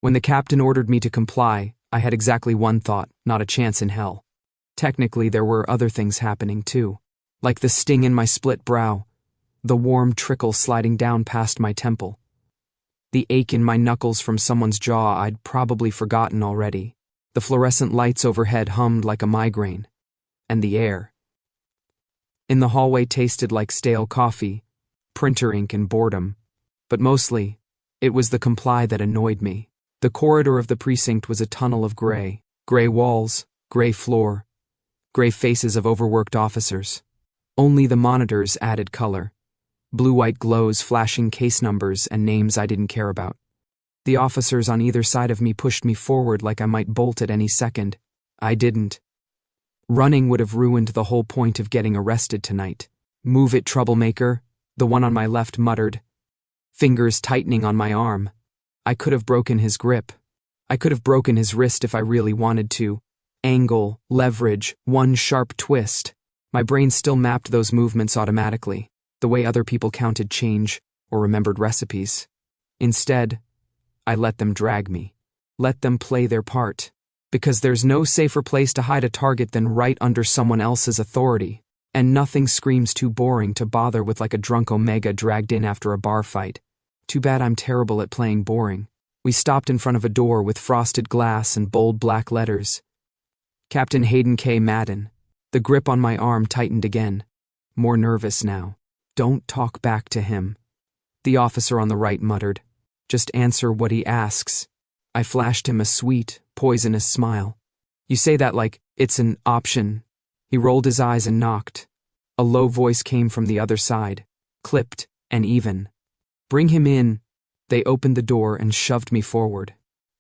When the captain ordered me to comply, I had exactly one thought: not a chance in hell. Technically, there were other things happening too, like the sting in my split brow, the warm trickle sliding down past my temple, the ache in my knuckles from someone's jaw I'd probably forgotten already. The fluorescent lights overhead hummed like a migraine, and the air in the hallway tasted like stale coffee, printer ink, and boredom. But mostly, it was the comply that annoyed me. The corridor of the precinct was a tunnel of gray walls, gray floor, gray faces of overworked officers. Only the monitors added color. Blue-white glows flashing case numbers and names I didn't care about. The officers on either side of me pushed me forward like I might bolt at any second. I didn't. Running would have ruined the whole point of getting arrested tonight. "Move it, troublemaker," the one on my left muttered, fingers tightening on my arm. I could have broken his grip. I could have broken his wrist if I really wanted to. Angle, leverage, one sharp twist. My brain still mapped those movements automatically, the way other people counted change or remembered recipes. Instead, I let them drag me. Let them play their part. Because there's no safer place to hide a target than right under someone else's authority. And nothing screams too boring to bother with like a drunk Omega dragged in after a bar fight. Too bad I'm terrible at playing boring. We stopped in front of a door with frosted glass and bold black letters. Captain Hayden K. Madden. The grip on my arm tightened again. More nervous now. "Don't talk back to him," the officer on the right muttered. "Just answer what he asks." I flashed him a sweet, poisonous smile. "You say that like it's an option." He rolled his eyes and knocked. A low voice came from the other side, clipped and even. "Bring him in." They opened the door and shoved me forward.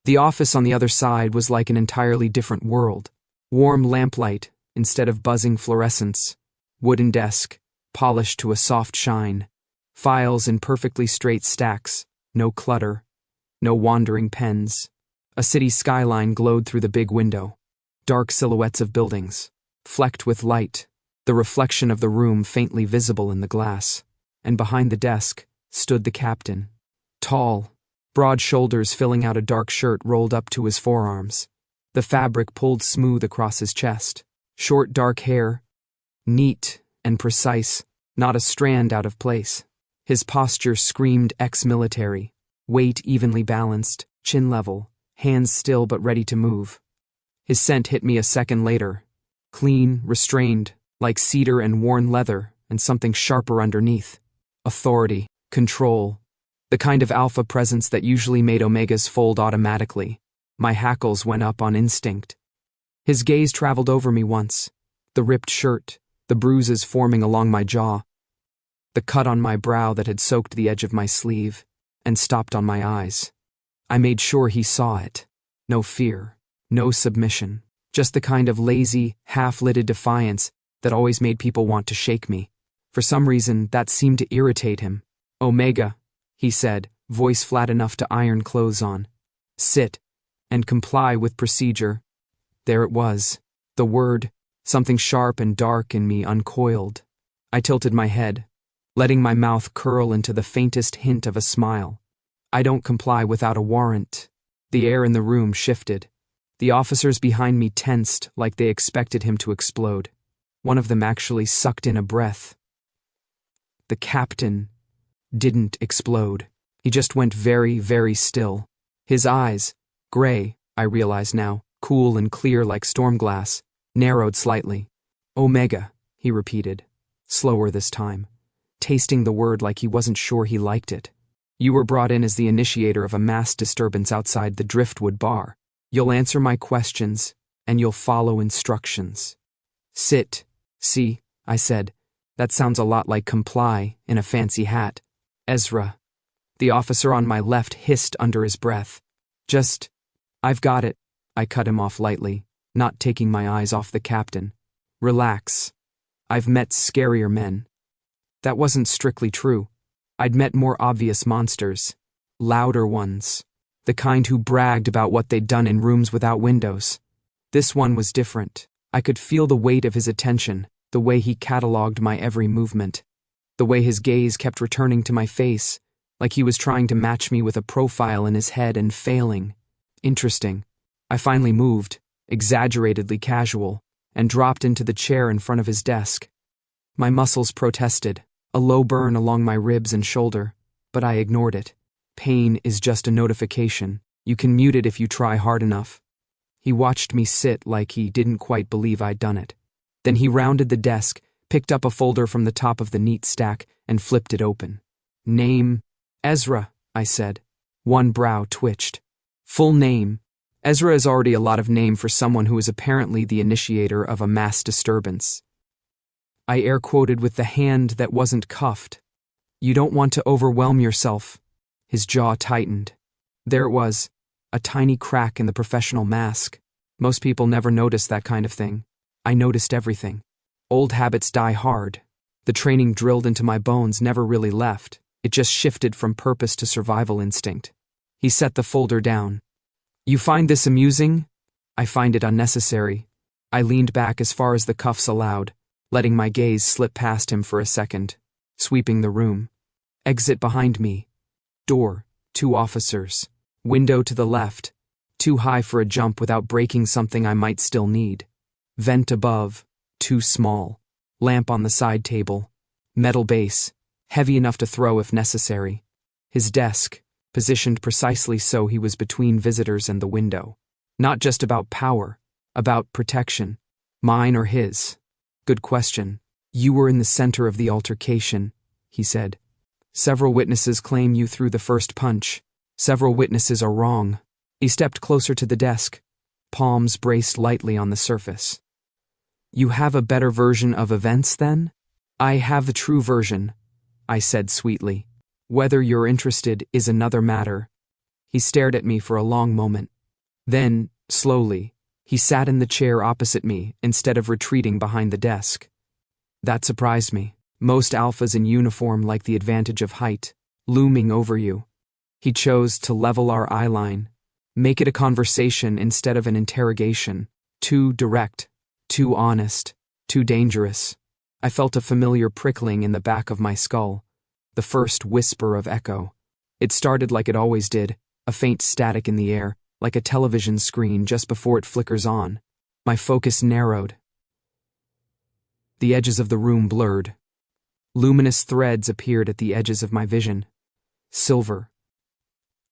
The office on the other side was like an entirely different world. Warm lamplight instead of buzzing fluorescence. Wooden desk, polished to a soft shine. Files in perfectly straight stacks. No clutter. No wandering pens. A city skyline glowed through the big window. Dark silhouettes of buildings, flecked with light, the reflection of the room faintly visible in the glass. And behind the desk stood the captain. Tall, broad shoulders filling out a dark shirt rolled up to his forearms. The fabric pulled smooth across his chest. Short dark hair, neat and precise, not a strand out of place. His posture screamed ex-military. Weight evenly balanced, chin level, hands still but ready to move. His scent hit me a second later. Clean, restrained, like cedar and worn leather, and something sharper underneath. Authority, control, the kind of alpha presence that usually made Omegas fold automatically. My hackles went up on instinct. His gaze traveled over me once. The ripped shirt, the bruises forming along my jaw, the cut on my brow that had soaked the edge of my sleeve, and stopped on my eyes. I made sure he saw it. No fear, no submission, just the kind of lazy, half-lidded defiance that always made people want to shake me. For some reason, that seemed to irritate him. "Omega," he said, voice flat enough to iron clothes on. "Sit, and comply with procedure." There it was, the word. Something sharp and dark in me uncoiled. I tilted my head, letting my mouth curl into the faintest hint of a smile. "I don't comply without a warrant." The air in the room shifted. The officers behind me tensed like they expected him to explode. One of them actually sucked in a breath. The captain didn't explode. He just went very, very still. His eyes, gray, I realize now, cool and clear like storm glass, narrowed slightly. "Omega," he repeated, slower this time, tasting the word like he wasn't sure he liked it. "You were brought in as the initiator of a mass disturbance outside the Driftwood bar. You'll answer my questions, and you'll follow instructions." "Sit." "See," I said. "That sounds a lot like comply in a fancy hat." "Ezra." The officer on my left hissed under his breath. I've got it." I cut him off lightly, not taking my eyes off the captain. "Relax. I've met scarier men." That wasn't strictly true. I'd met more obvious monsters. Louder ones. The kind who bragged about what they'd done in rooms without windows. This one was different. I could feel the weight of his attention, the way he catalogued my every movement, the way his gaze kept returning to my face, like he was trying to match me with a profile in his head and failing. Interesting. I finally moved, exaggeratedly casual, and dropped into the chair in front of his desk. My muscles protested, a low burn along my ribs and shoulder, but I ignored it. Pain is just a notification. You can mute it if you try hard enough. He watched me sit like he didn't quite believe I'd done it. Then he rounded the desk, picked up a folder from the top of the neat stack, and flipped it open. Name, Ezra, I said. One brow twitched. Full name. Ezra is already a lot of name for someone who is apparently the initiator of a mass disturbance. I air quoted with the hand that wasn't cuffed. You don't want to overwhelm yourself. His jaw tightened. There it was, a tiny crack in the professional mask. Most people never notice that kind of thing. I noticed everything. Old habits die hard. The training drilled into my bones never really left. It just shifted from purpose to survival instinct. He set the folder down. You find this amusing? I find it unnecessary. I leaned back as far as the cuffs allowed, letting my gaze slip past him for a second, sweeping the room. Exit behind me. Door, 2 officers. Window to the left, too high for a jump without breaking something I might still need. Vent above, too small. Lamp on the side table. Metal base, heavy enough to throw if necessary. His desk, positioned precisely so he was between visitors and the window. Not just about power, about protection. Mine or his? Good question. You were in the center of the altercation, he said. Several witnesses claim you threw the first punch. Several witnesses are wrong. He stepped closer to the desk, palms braced lightly on the surface. You have a better version of events, then? I have the true version, I said sweetly. Whether you're interested is another matter. He stared at me for a long moment. Then, slowly, he sat in the chair opposite me instead of retreating behind the desk. That surprised me. Most alphas in uniform like the advantage of height, looming over you. He chose to level our eye line, make it a conversation instead of an interrogation. Too direct, too honest, too dangerous. I felt a familiar prickling in the back of my skull, the first whisper of echo. It started like it always did, a faint static in the air, like a television screen just before it flickers on. My focus narrowed. The edges of the room blurred. Luminous threads appeared at the edges of my vision. Silver.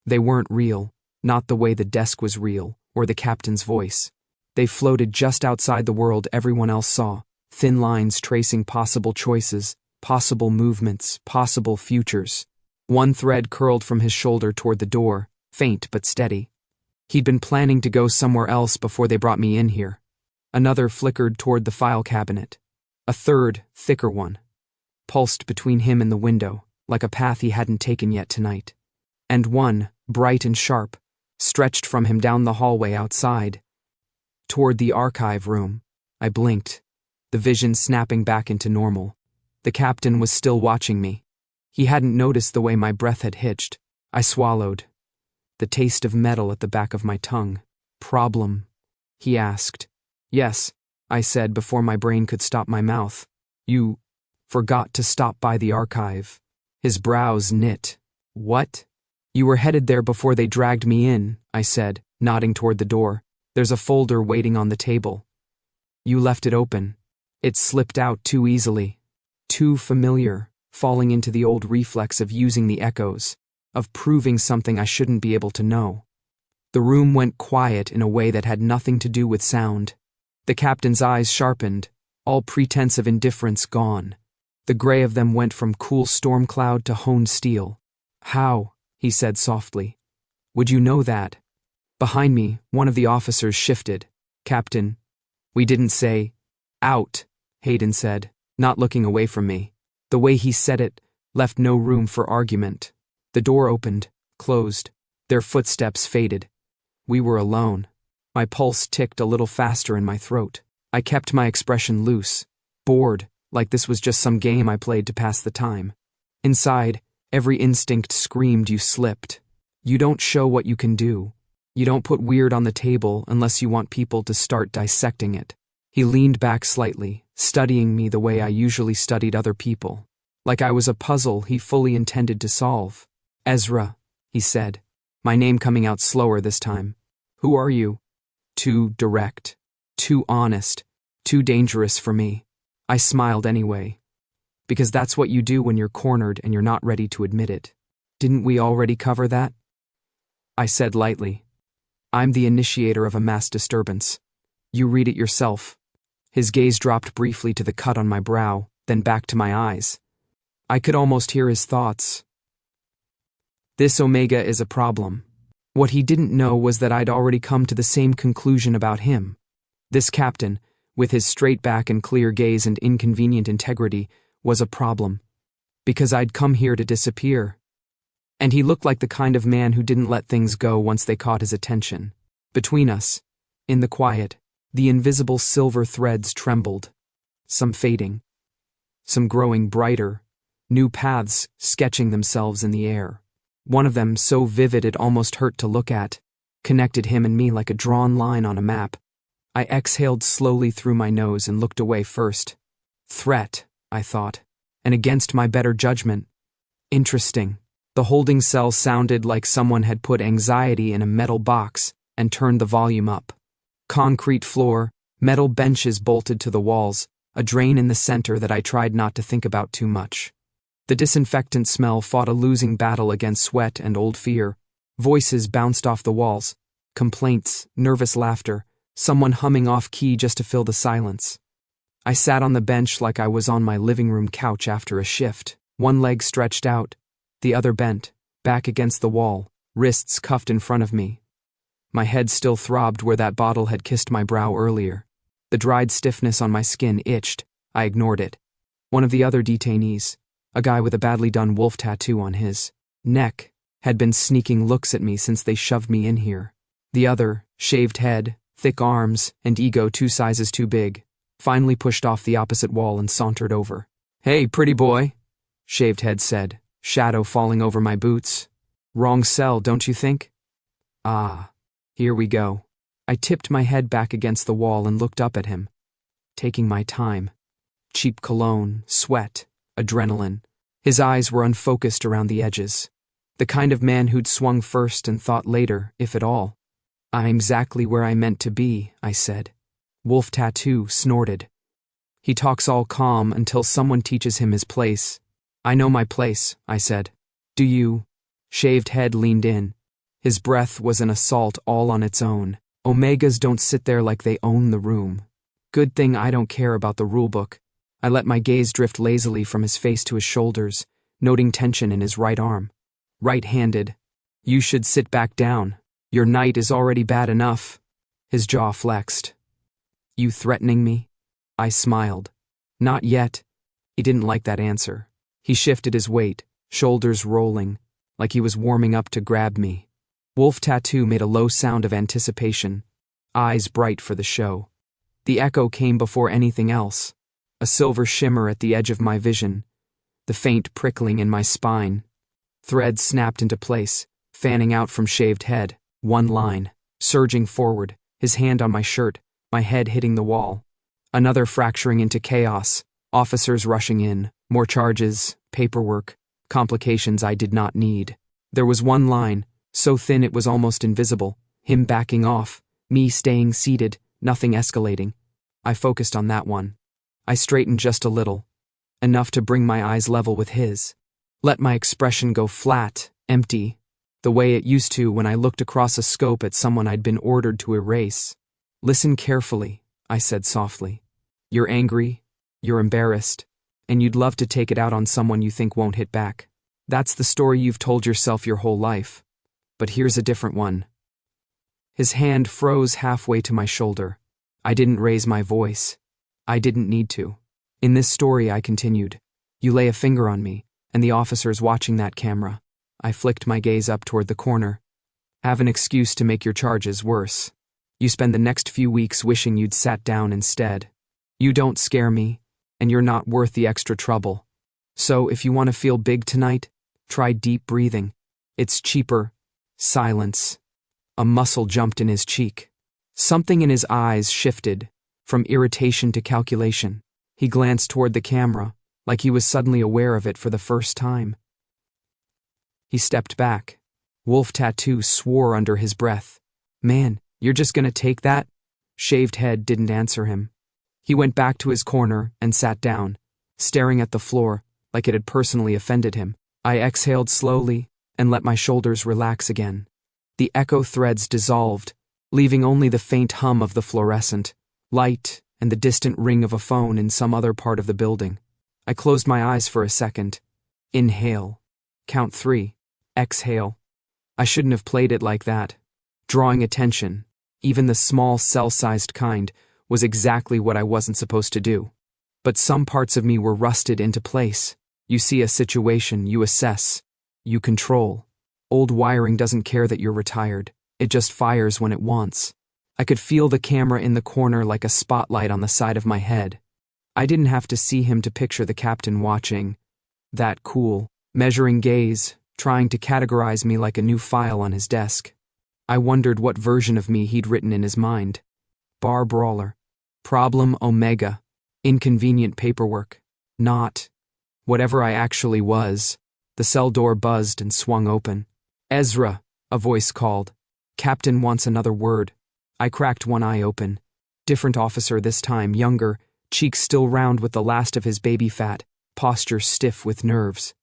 They weren't real, not the way the desk was real, or the captain's voice. They floated just outside the world everyone else saw, thin lines tracing possible choices, possible movements, possible futures. One thread curled from his shoulder toward the door, faint but steady. He'd been planning to go somewhere else before they brought me in here. Another flickered toward the file cabinet. A third, thicker one, pulsed between him and the window, like a path he hadn't taken yet tonight. And one, bright and sharp, stretched from him down the hallway outside. Toward the archive room. I blinked, the vision snapping back into normal. The captain was still watching me. He hadn't noticed the way my breath had hitched. I swallowed. The taste of metal at the back of my tongue. Problem? He asked. Yes, I said before my brain could stop my mouth. You forgot to stop by the archive. His brows knit. What? You were headed there before they dragged me in, I said, nodding toward the door. There's a folder waiting on the table. You left it open. It slipped out too easily. Too familiar, falling into the old reflex of using the echoes, of proving something I shouldn't be able to know. The room went quiet in a way that had nothing to do with sound. The captain's eyes sharpened, all pretense of indifference gone. The gray of them went from cool storm cloud to honed steel. How? He said softly. Would you know that? Behind me, one of the officers shifted. Captain. We didn't say. Out, Hayden said, not looking away from me. The way he said it left no room for argument. The door opened, closed. Their footsteps faded. We were alone. My pulse ticked a little faster in my throat. I kept my expression loose, bored, like this was just some game I played to pass the time. Inside, every instinct screamed you slipped. You don't show what you can do. You don't put weird on the table unless you want people to start dissecting it. He leaned back slightly, studying me the way I usually studied other people. Like I was a puzzle he fully intended to solve. Ezra, he said, my name coming out slower this time. Who are you? Too direct. Too honest. Too dangerous for me. I smiled anyway. Because that's what you do when you're cornered and you're not ready to admit it. Didn't we already cover that? I said lightly. I'm the initiator of a mass disturbance. You read it yourself. His gaze dropped briefly to the cut on my brow, then back to my eyes. I could almost hear his thoughts. This Omega is a problem. What he didn't know was that I'd already come to the same conclusion about him. This captain, with his straight back and clear gaze and inconvenient integrity, was a problem. Because I'd come here to disappear. And he looked like the kind of man who didn't let things go once they caught his attention. Between us, in the quiet, the invisible silver threads trembled. Some fading. Some growing brighter. New paths sketching themselves in the air. One of them, so vivid it almost hurt to look at, connected him and me like a drawn line on a map. I exhaled slowly through my nose and looked away first. Threat, I thought, and against my better judgment. Interesting. The holding cell sounded like someone had put anxiety in a metal box and turned the volume up. Concrete floor, metal benches bolted to the walls, a drain in the center that I tried not to think about too much. The disinfectant smell fought a losing battle against sweat and old fear. Voices bounced off the walls. Complaints, nervous laughter, someone humming off-key just to fill the silence. I sat on the bench like I was on my living room couch after a shift, one leg stretched out, the other bent, back against the wall, wrists cuffed in front of me. My head still throbbed where that bottle had kissed my brow earlier. The dried stiffness on my skin itched. I ignored it. One of the other detainees, a guy with a badly done wolf tattoo on his neck, had been sneaking looks at me since they shoved me in here. The other, shaved head, thick arms, and ego 2 sizes too big, finally pushed off the opposite wall and sauntered over. "Hey, pretty boy," Shaved Head said, shadow falling over my boots. "Wrong cell, don't you think?" Ah, here we go. I tipped my head back against the wall and looked up at him, taking my time. Cheap cologne, sweat, adrenaline. His eyes were unfocused around the edges. The kind of man who'd swung first and thought later, if at all. "I'm exactly where I meant to be," I said. Wolf Tattoo snorted. "He talks all calm until someone teaches him his place." "I know my place," I said. "Do you?" Shaved Head leaned in. His breath was an assault all on its own. Omegas don't sit there like they own the room. Good thing I don't care about the rulebook. I let my gaze drift lazily from his face to his shoulders, noting tension in his right arm. Right-handed. "You should sit back down. Your night is already bad enough." His jaw flexed. "You threatening me?" I smiled. "Not yet." He didn't like that answer. He shifted his weight, shoulders rolling, like he was warming up to grab me. Wolf Tattoo made a low sound of anticipation, eyes bright for the show. The echo came before anything else, a silver shimmer at the edge of my vision, the faint prickling in my spine. Threads snapped into place, fanning out from Shaved Head, one line, surging forward, his hand on my shirt, my head hitting the wall. Another fracturing into chaos, officers rushing in, more charges, paperwork, complications I did not need. There was one line, so thin it was almost invisible, him backing off, me staying seated, nothing escalating. I focused on that one. I straightened just a little, enough to bring my eyes level with his. Let my expression go flat, empty, the way it used to when I looked across a scope at someone I'd been ordered to erase. "Listen carefully," I said softly. "You're angry, you're embarrassed, and you'd love to take it out on someone you think won't hit back. That's the story you've told yourself your whole life. But here's a different one." His hand froze halfway to my shoulder. I didn't raise my voice. I didn't need to. "In this story," I continued, "you lay a finger on me, and the officer's watching that camera." I flicked my gaze up toward the corner. "Have an excuse to make your charges worse. You spend the next few weeks wishing you'd sat down instead. You don't scare me, and you're not worth the extra trouble. So if you want to feel big tonight, try deep breathing. It's cheaper." Silence. A muscle jumped in his cheek. Something in his eyes shifted, from irritation to calculation. He glanced toward the camera, like he was suddenly aware of it for the first time. He stepped back. Wolf Tattoo swore under his breath. "Man, You're just gonna take that? Shaved head didn't answer him. He went back to his corner and sat down, staring at the floor like it had personally offended him. I exhaled slowly and let my shoulders relax again. The echo threads dissolved, leaving only the faint hum of the fluorescent light and the distant ring of a phone in some other part of the building. I closed my eyes for a second. Inhale. Count 3. Exhale. I shouldn't have played it like that. Drawing attention, even the small cell-sized kind, was exactly what I wasn't supposed to do. But some parts of me were rusted into place. You see a situation, you assess, you control. Old wiring doesn't care that you're retired. It just fires when it wants. I could feel the camera in the corner like a spotlight on the side of my head. I didn't have to see him to picture the captain watching. That cool, measuring gaze, trying to categorize me like a new file on his desk. I wondered what version of me he'd written in his mind. Bar brawler. Problem Omega. Inconvenient paperwork. Not. Whatever I actually was. The cell door buzzed and swung open. Ezra, a voice called. Captain wants another word. I cracked one eye open. Different officer this time, younger, cheeks still round with the last of his baby fat, posture stiff with nerves.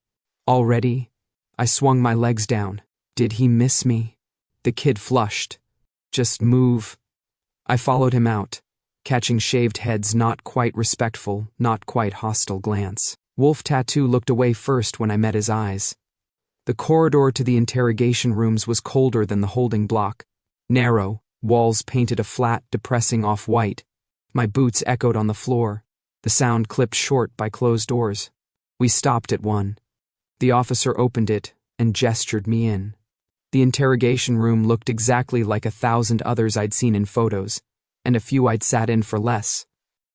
Already? I swung my legs down. Did he miss me? The kid flushed. Just move. I followed him out, catching shaved head's not quite respectful, not quite hostile glance. Wolf Tattoo looked away first when I met his eyes. The corridor to the interrogation rooms was colder than the holding block. Narrow, walls painted a flat, depressing off-white. My boots echoed on the floor, the sound clipped short by closed doors. We stopped at one. The officer opened it and gestured me in. The interrogation room looked exactly like 1,000 others I'd seen in photos, and a few I'd sat in for less.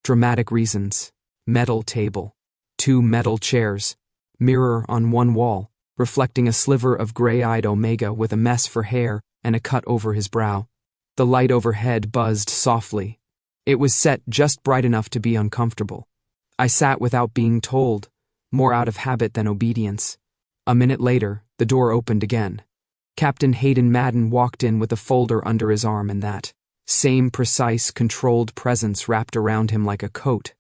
Dramatic reasons. Metal table. 2 metal chairs. Mirror on one wall, reflecting a sliver of gray-eyed Omega with a mess for hair and a cut over his brow. The light overhead buzzed softly. It was set just bright enough to be uncomfortable. I sat without being told, more out of habit than obedience. A minute later, the door opened again. Captain Hayden Madden walked in with a folder under his arm and that same precise, controlled presence wrapped around him like a coat.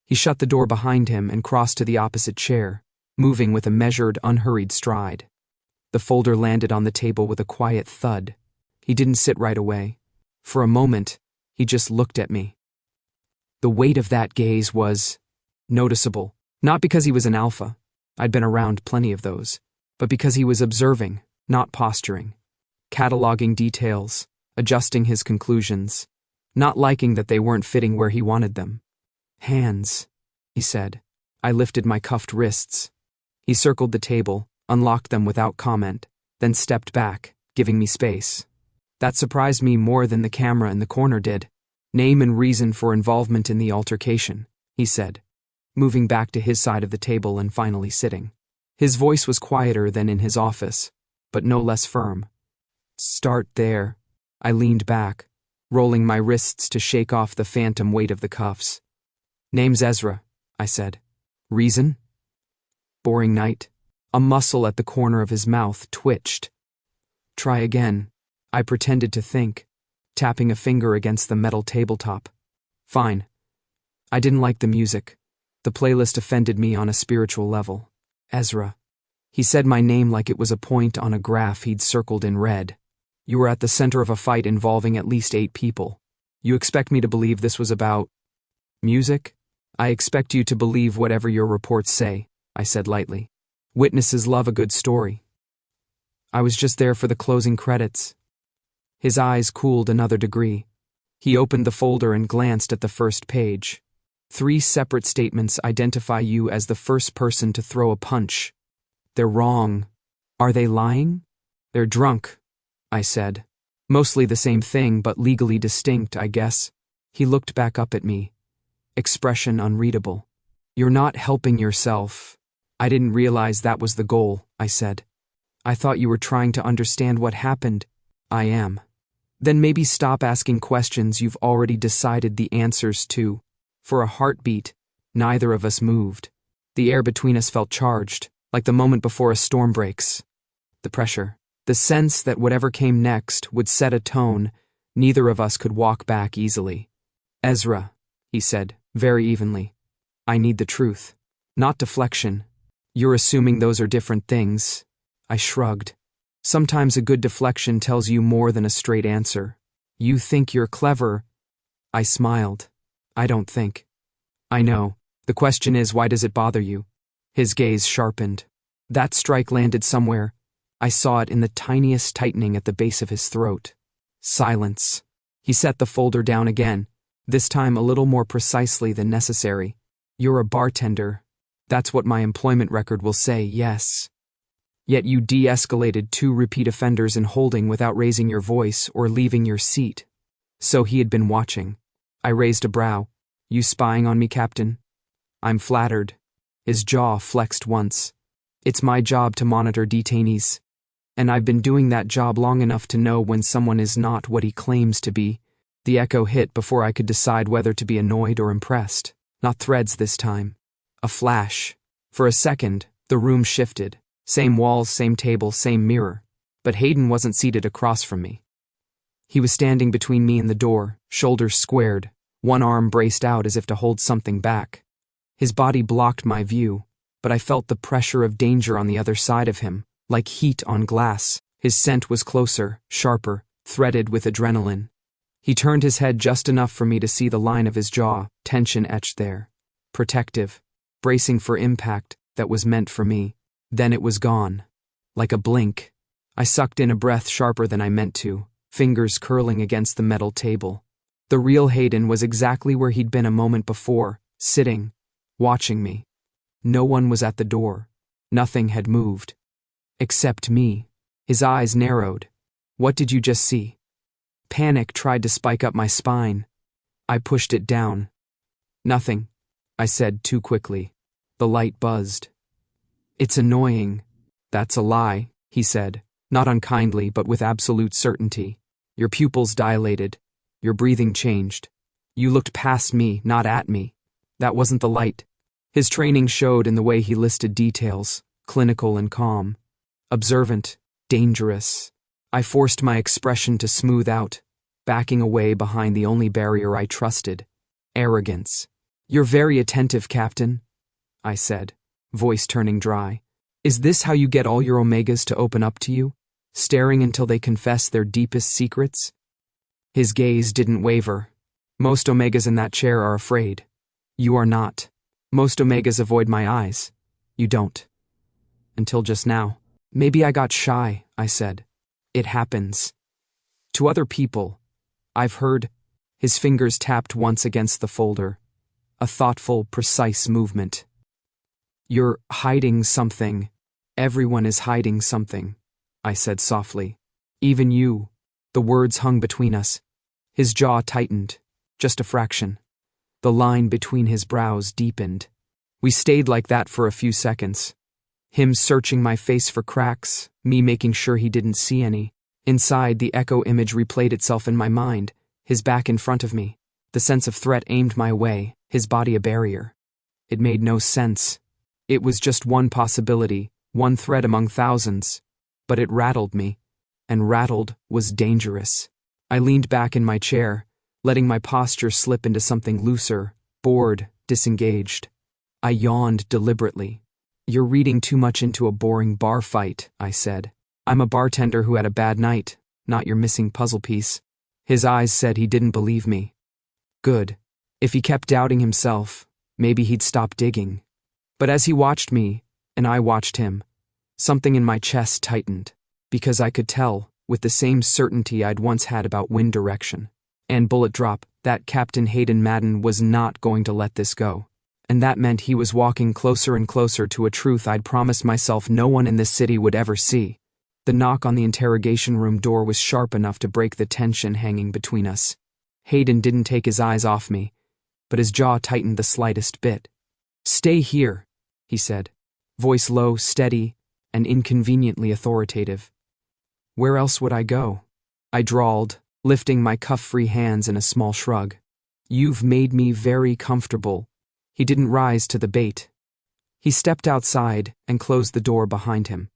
He shut the door behind him and crossed to the opposite chair, moving with a measured, unhurried stride. The folder landed on the table with a quiet thud. He didn't sit right away. For a moment, he just looked at me. The weight of that gaze was noticeable, not because he was an alpha. I'd been around plenty of those, but because he was observing, not posturing, cataloging details, adjusting his conclusions, not liking that they weren't fitting where he wanted them. Hands, he said. I lifted my cuffed wrists. He circled the table, unlocked them without comment, then stepped back, giving me space. That surprised me more than the camera in the corner did. Name and reason for involvement in the altercation, he said, moving back to his side of the table and finally sitting. His voice was quieter than in his office, but no less firm. Start there. I leaned back, rolling my wrists to shake off the phantom weight of the cuffs. Name's Ezra, I said. Reason? Boring night. A muscle at the corner of his mouth twitched. Try again. I pretended to think, tapping a finger against the metal tabletop. Fine. I didn't like the music. The playlist offended me on a spiritual level. Ezra. He said my name like it was a point on a graph he'd circled in red. You were at the center of a fight involving at least 8 people. You expect me to believe this was about music? I expect you to believe whatever your reports say, I said lightly. Witnesses love a good story. I was just there for the closing credits. His eyes cooled another degree. He opened the folder and glanced at the first page. 3 separate statements identify you as the first person to throw a punch. They're wrong. Are they lying? They're drunk, I said. Mostly the same thing, but legally distinct, I guess. He looked back up at me. Expression unreadable. You're not helping yourself. I didn't realize that was the goal, I said. I thought you were trying to understand what happened. I am. Then maybe stop asking questions you've already decided the answers to. For a heartbeat, neither of us moved. The air between us felt charged, like the moment before a storm breaks. The pressure, the sense that whatever came next would set a tone Neither of us could walk back easily. "Ezra," he said, very evenly. "I need the truth. Not deflection. You're assuming those are different things." I shrugged. "Sometimes a good deflection tells you more than a straight answer. You think you're clever." I smiled. "I don't think." "I know. The question is, why does it bother you?" His gaze sharpened. That strike landed somewhere. I saw it in the tiniest tightening at the base of his throat. Silence. He set the folder down again, this time a little more precisely than necessary. "You're a bartender. That's what my employment record will say, yes. Yet you de-escalated 2 repeat offenders in holding without raising your voice or leaving your seat." So he had been watching. I raised a brow. "You spying on me, Captain?" "I'm flattered." His jaw flexed once. "It's my job to monitor detainees. And I've been doing that job long enough to know when someone is not what he claims to be." The echo hit before I could decide whether to be annoyed or impressed. Not threads this time. A flash. For a second, the room shifted. Same walls, same table, same mirror. But Hayden wasn't seated across from me. He was standing between me and the door, shoulders squared, one arm braced out as if to hold something back. His body blocked my view, but I felt the pressure of danger on the other side of him, like heat on glass. His scent was closer, sharper, threaded with adrenaline. He turned his head just enough for me to see the line of his jaw, tension etched there. Protective, bracing for impact that was meant for me. Then it was gone. Like a blink. I sucked in a breath sharper than I meant to, fingers curling against the metal table. The real Hayden was exactly where he'd been a moment before, sitting, watching me. No one was at the door. Nothing had moved. Except me. His eyes narrowed. "What did you just see?" Panic tried to spike up my spine. I pushed it down. "Nothing," I said too quickly. The light buzzed. "It's annoying." "That's a lie," he said, not unkindly but with absolute certainty. "Your pupils dilated. Your breathing changed. You looked past me, not at me. That wasn't the light." His training showed in the way he listed details, clinical and calm. Observant, dangerous. I forced my expression to smooth out, backing away behind the only barrier I trusted. Arrogance. "You're very attentive, Captain," I said, voice turning dry. "Is this how you get all your omegas to open up to you? Staring until they confess their deepest secrets?" His gaze didn't waver. "Most omegas in that chair are afraid. You are not. Most omegas avoid my eyes. You don't. Until just now." "Maybe I got shy," I said. "It happens. To other people. I've heard." His fingers tapped once against the folder. A thoughtful, precise movement. "You're hiding something. Everyone is hiding something," I said softly. "Even you." The words hung between us. His jaw tightened, just a fraction. The line between his brows deepened. We stayed like that for a few seconds. Him searching my face for cracks, me making sure he didn't see any. Inside, the echo image replayed itself in my mind, his back in front of me, the sense of threat aimed my way, his body a barrier. It made no sense. It was just one possibility, one threat among thousands. But it rattled me, and rattled was dangerous. I leaned back in my chair, letting my posture slip into something looser, bored, disengaged. I yawned deliberately. "You're reading too much into a boring bar fight," I said. "I'm a bartender who had a bad night, not your missing puzzle piece." His eyes said he didn't believe me. Good. If he kept doubting himself, maybe he'd stop digging. But as he watched me, and I watched him, something in my chest tightened, because I could tell, with the same certainty I'd once had about wind direction, and bullet drop, that Captain Hayden Madden was not going to let this go. And that meant he was walking closer and closer to a truth I'd promised myself no one in this city would ever see. The knock on the interrogation room door was sharp enough to break the tension hanging between us. Hayden didn't take his eyes off me, but his jaw tightened the slightest bit. "Stay here," he said, voice low, steady, and inconveniently authoritative. "Where else would I go?" I drawled, lifting my cuff-free hands in a small shrug. "You've made me very comfortable." He didn't rise to the bait. He stepped outside and closed the door behind him.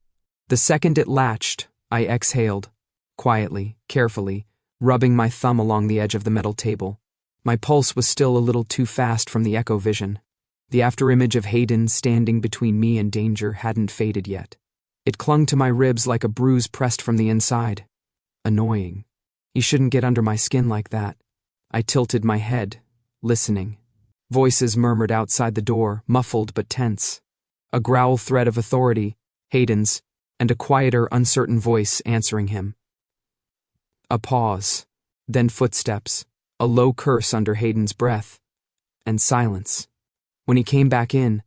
The second it latched, I exhaled, quietly, carefully, rubbing my thumb along the edge of the metal table. My pulse was still a little too fast from the echo vision. The afterimage of Hayden standing between me and danger hadn't faded yet. It clung to my ribs like a bruise pressed from the inside. Annoying. He shouldn't get under my skin like that. I tilted my head, listening. Voices murmured outside the door, muffled but tense. A growl thread of authority, Hayden's, and a quieter, uncertain voice answering him. A pause, then footsteps, a low curse under Hayden's breath, and silence. When he came back in,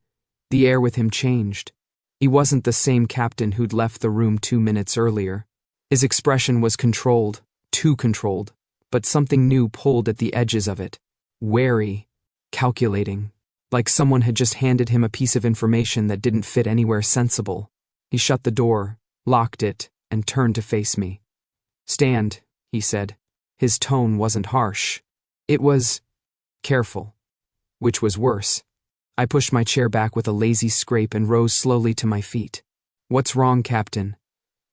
the air with him changed. He wasn't the same captain who'd left the room 2 minutes earlier. His expression was controlled, too controlled, but something new pulled at the edges of it. Wary, calculating, like someone had just handed him a piece of information that didn't fit anywhere sensible. He shut the door, locked it, and turned to face me. "Stand," he said. His tone wasn't harsh. It was careful, which was worse. I pushed my chair back with a lazy scrape and rose slowly to my feet. "What's wrong, Captain?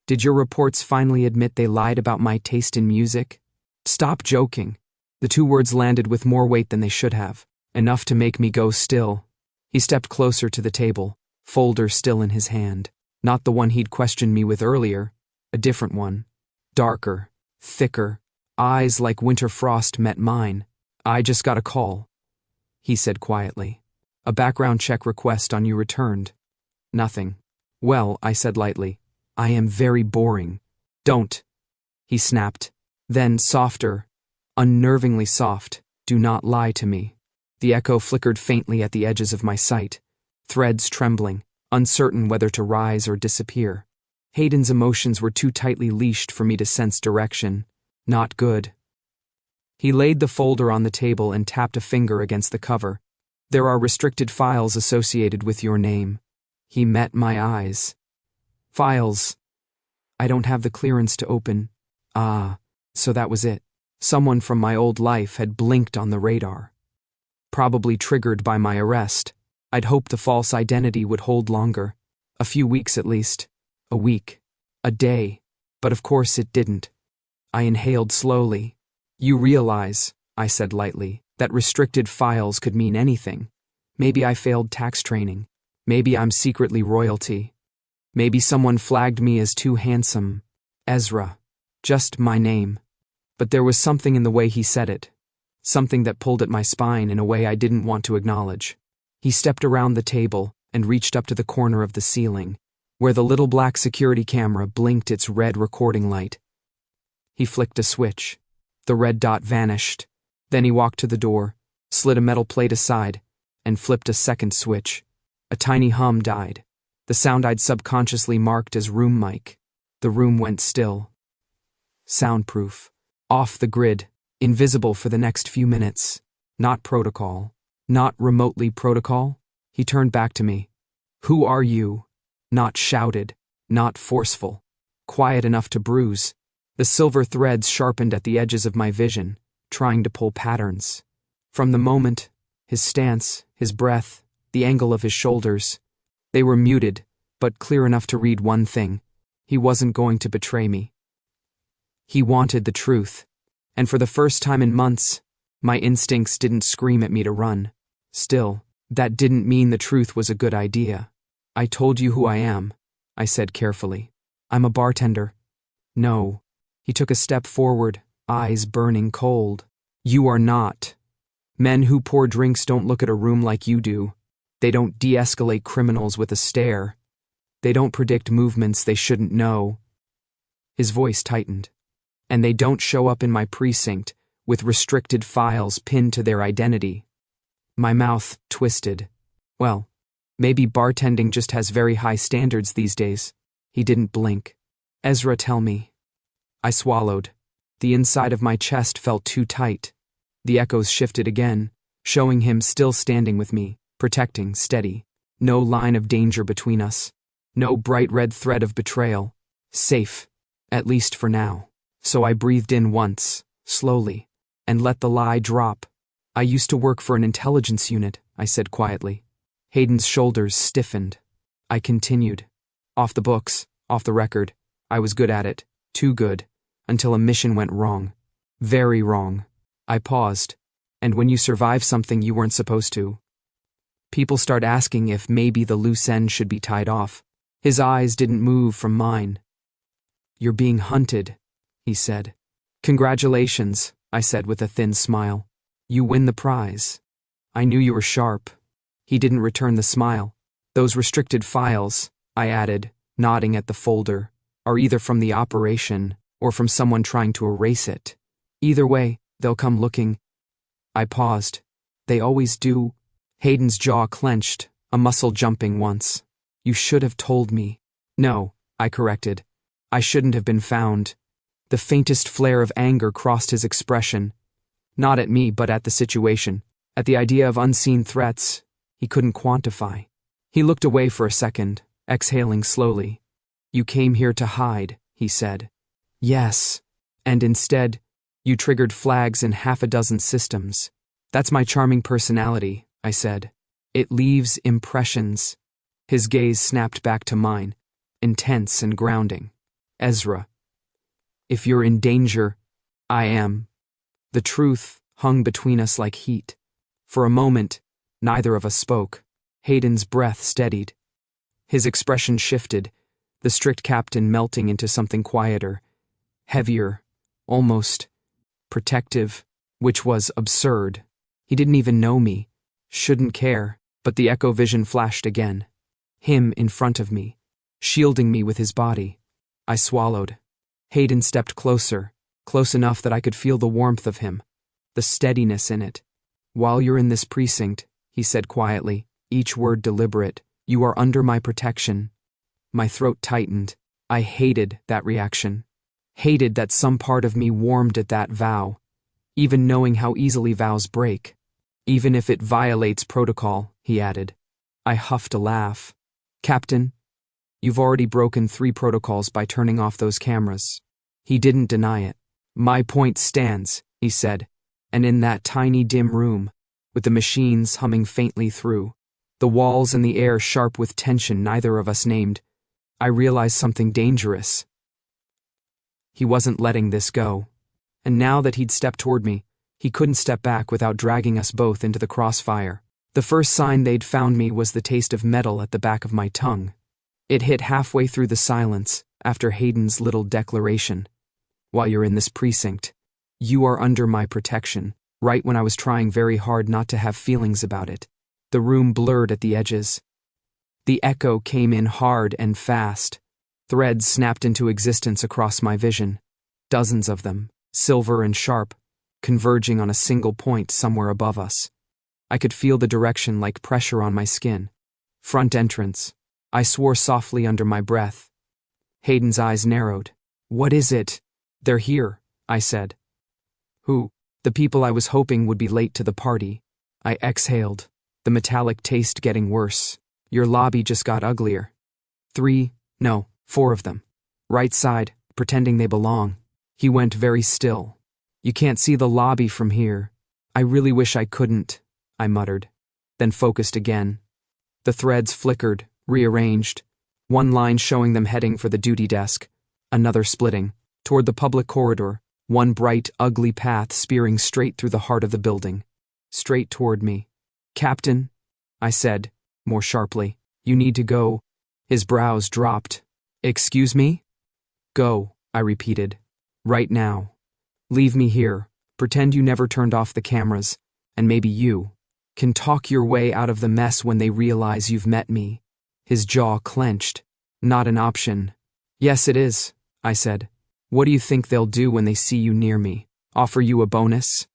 Did your reports finally admit they lied about my taste in music?" "Stop joking." The 2 words landed with more weight than they should have, enough to make me go still. He stepped closer to the table, folder still in his hand. Not the one he'd questioned me with earlier, a different one. Darker, thicker, eyes like winter frost met mine. "I just got a call," he said quietly. "A background check request on you returned." "Nothing." "Well," I said lightly, "I am very boring." "Don't," he snapped. Then, softer, unnervingly soft, "Do not lie to me." The echo flickered faintly at the edges of my sight, threads trembling, uncertain whether to rise or disappear. Hayden's emotions were too tightly leashed for me to sense direction. Not good. He laid the folder on the table and tapped a finger against the cover. "There are restricted files associated with your name." He met my eyes. "Files I don't have the clearance to open." Ah, so that was it. Someone from my old life had blinked on the radar. Probably triggered by my arrest. I'd hoped the false identity would hold longer. A few weeks at least. A week. A day. But of course it didn't. I inhaled slowly. "You realize," I said lightly, "that restricted files could mean anything. Maybe I failed tax training. Maybe I'm secretly royalty. Maybe someone flagged me as too handsome. Ezra. Just my name." But there was something in the way he said it. Something that pulled at my spine in a way I didn't want to acknowledge. He stepped around the table and reached up to the corner of the ceiling, where the little black security camera blinked its red recording light. He flicked a switch. The red dot vanished. Then he walked to the door, slid a metal plate aside, and flipped a second switch. A tiny hum died, the sound I'd subconsciously marked as room mic. The room went still. Soundproof. Off the grid. Invisible for the next few minutes. Not protocol. Not remotely protocol. He turned back to me. "Who are you?" Not shouted. Not forceful. Quiet enough to bruise. The silver threads sharpened at the edges of my vision, trying to pull patterns. From the moment, his stance, his breath, the angle of his shoulders, they were muted, but clear enough to read one thing. He wasn't going to betray me. He wanted the truth. And for the first time in months, my instincts didn't scream at me to run. Still, that didn't mean the truth was a good idea. "I told you who I am," I said carefully. "I'm a bartender." "No." He took a step forward, eyes burning cold. "You are not. Men who pour drinks don't look at a room like you do. They don't de-escalate criminals with a stare. They don't predict movements they shouldn't know." His voice tightened. "And they don't show up in my precinct with restricted files pinned to their identity." My mouth twisted. Well, maybe bartending just has very high standards these days. He didn't blink. "Ezra, tell me." I swallowed. The inside of my chest felt too tight. The echoes shifted again, showing him still standing with me, protecting, steady. No line of danger between us. No bright red thread of betrayal. Safe, at least for now. So I breathed in once, slowly, and let the lie drop. "I used to work for an intelligence unit," I said quietly. Hayden's shoulders stiffened. I continued. "Off the books, off the record. I was good at it. Too good. Until a mission went wrong. Very wrong. I paused. And when you survive something you weren't supposed to, people start asking if maybe the loose end should be tied off. His eyes didn't move from mine. You're being hunted, he said. Congratulations, I said with a thin smile. You win the prize. I knew you were sharp. He didn't return the smile. Those restricted files, I added, nodding at the folder, are either from the operation or from someone trying to erase it. Either way, they'll come looking. I paused. They always do. Hayden's jaw clenched, a muscle jumping once. You should have told me. No, I corrected. I shouldn't have been found. The faintest flare of anger crossed his expression. Not at me, but at the situation. At the idea of unseen threats he couldn't quantify. He looked away for a second, exhaling slowly. You came here to hide, he said. Yes. And instead, you triggered flags in half a dozen systems. That's my charming personality, I said. It leaves impressions. His gaze snapped back to mine, intense and grounding. Ezra. If you're in danger, I am. The truth hung between us like heat. For a moment, neither of us spoke. Hayden's breath steadied. His expression shifted, the strict captain melting into something quieter, heavier, almost protective, which was absurd. He didn't even know me, shouldn't care, but the echo vision flashed again. Him in front of me, shielding me with his body. I swallowed. Hayden stepped closer, close enough that I could feel the warmth of him, the steadiness in it. While you're in this precinct, he said quietly, each word deliberate, you are under my protection. My throat tightened. I hated that reaction. Hated that some part of me warmed at that vow, even knowing how easily vows break. Even if it violates protocol, he added. I huffed a laugh. Captain, you've already broken 3 protocols by turning off those cameras. He didn't deny it. My point stands, he said, and in that tiny dim room, with the machines humming faintly through, the walls and the air sharp with tension neither of us named, I realized something dangerous. He wasn't letting this go, and now that he'd stepped toward me, he couldn't step back without dragging us both into the crossfire. The first sign they'd found me was the taste of metal at the back of my tongue. It hit halfway through the silence, after Hayden's little declaration. While you're in this precinct, you are under my protection, right when I was trying very hard not to have feelings about it. The room blurred at the edges. The echo came in hard and fast. Threads snapped into existence across my vision. Dozens of them, silver and sharp, converging on a single point somewhere above us. I could feel the direction like pressure on my skin. Front entrance. I swore softly under my breath. Hayden's eyes narrowed. What is it? They're here, I said. Who? The people I was hoping would be late to the party. I exhaled, the metallic taste getting worse. Your lobby just got uglier. 4 of them. Right side, pretending they belong. He went very still. You can't see the lobby from here. I really wish I couldn't, I muttered, then focused again. The threads flickered, rearranged, one line showing them heading for the duty desk, another splitting, toward the public corridor, one bright, ugly path spearing straight through the heart of the building. Straight toward me. Captain, I said, more sharply, you need to go. His brows dropped. Excuse me? Go, I repeated. Right now. Leave me here, pretend you never turned off the cameras, and maybe you can talk your way out of the mess when they realize you've met me. His jaw clenched. Not an option. Yes, it is, I said. What do you think they'll do when they see you near me? Offer you a bonus?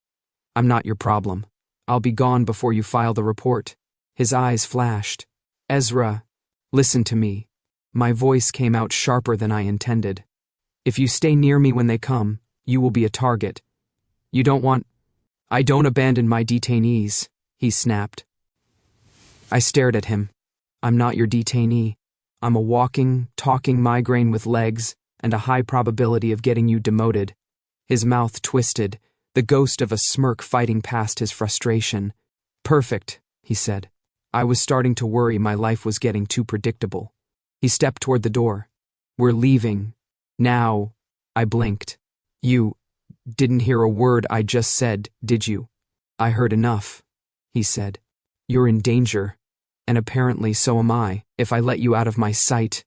I'm not your problem. I'll be gone before you file the report. His eyes flashed. Ezra, listen to me. My voice came out sharper than I intended. If you stay near me when they come, you will be a target. You don't want... I don't abandon my detainees, he snapped. I stared at him. I'm not your detainee. I'm a walking, talking migraine with legs and a high probability of getting you demoted. His mouth twisted, the ghost of a smirk fighting past his frustration. Perfect, he said. I was starting to worry my life was getting too predictable. He stepped toward the door. We're leaving. Now. I blinked. You Didn't hear a word I just said, did you? I heard enough, he said. You're in danger. And apparently so am I, if I let you out of my sight.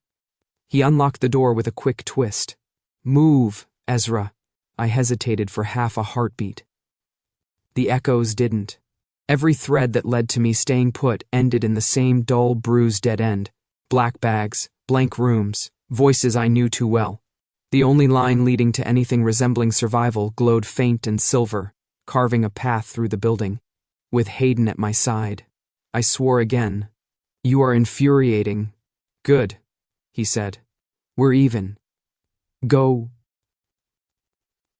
He unlocked the door with a quick twist. Move, Ezra. I hesitated for half a heartbeat. The echoes didn't. Every thread that led to me staying put ended in the same dull, bruised dead end. Black bags, blank rooms, voices I knew too well. The only line leading to anything resembling survival glowed faint and silver, carving a path through the building. With Hayden at my side, I swore again. You are infuriating. Good, he said. We're even. Go.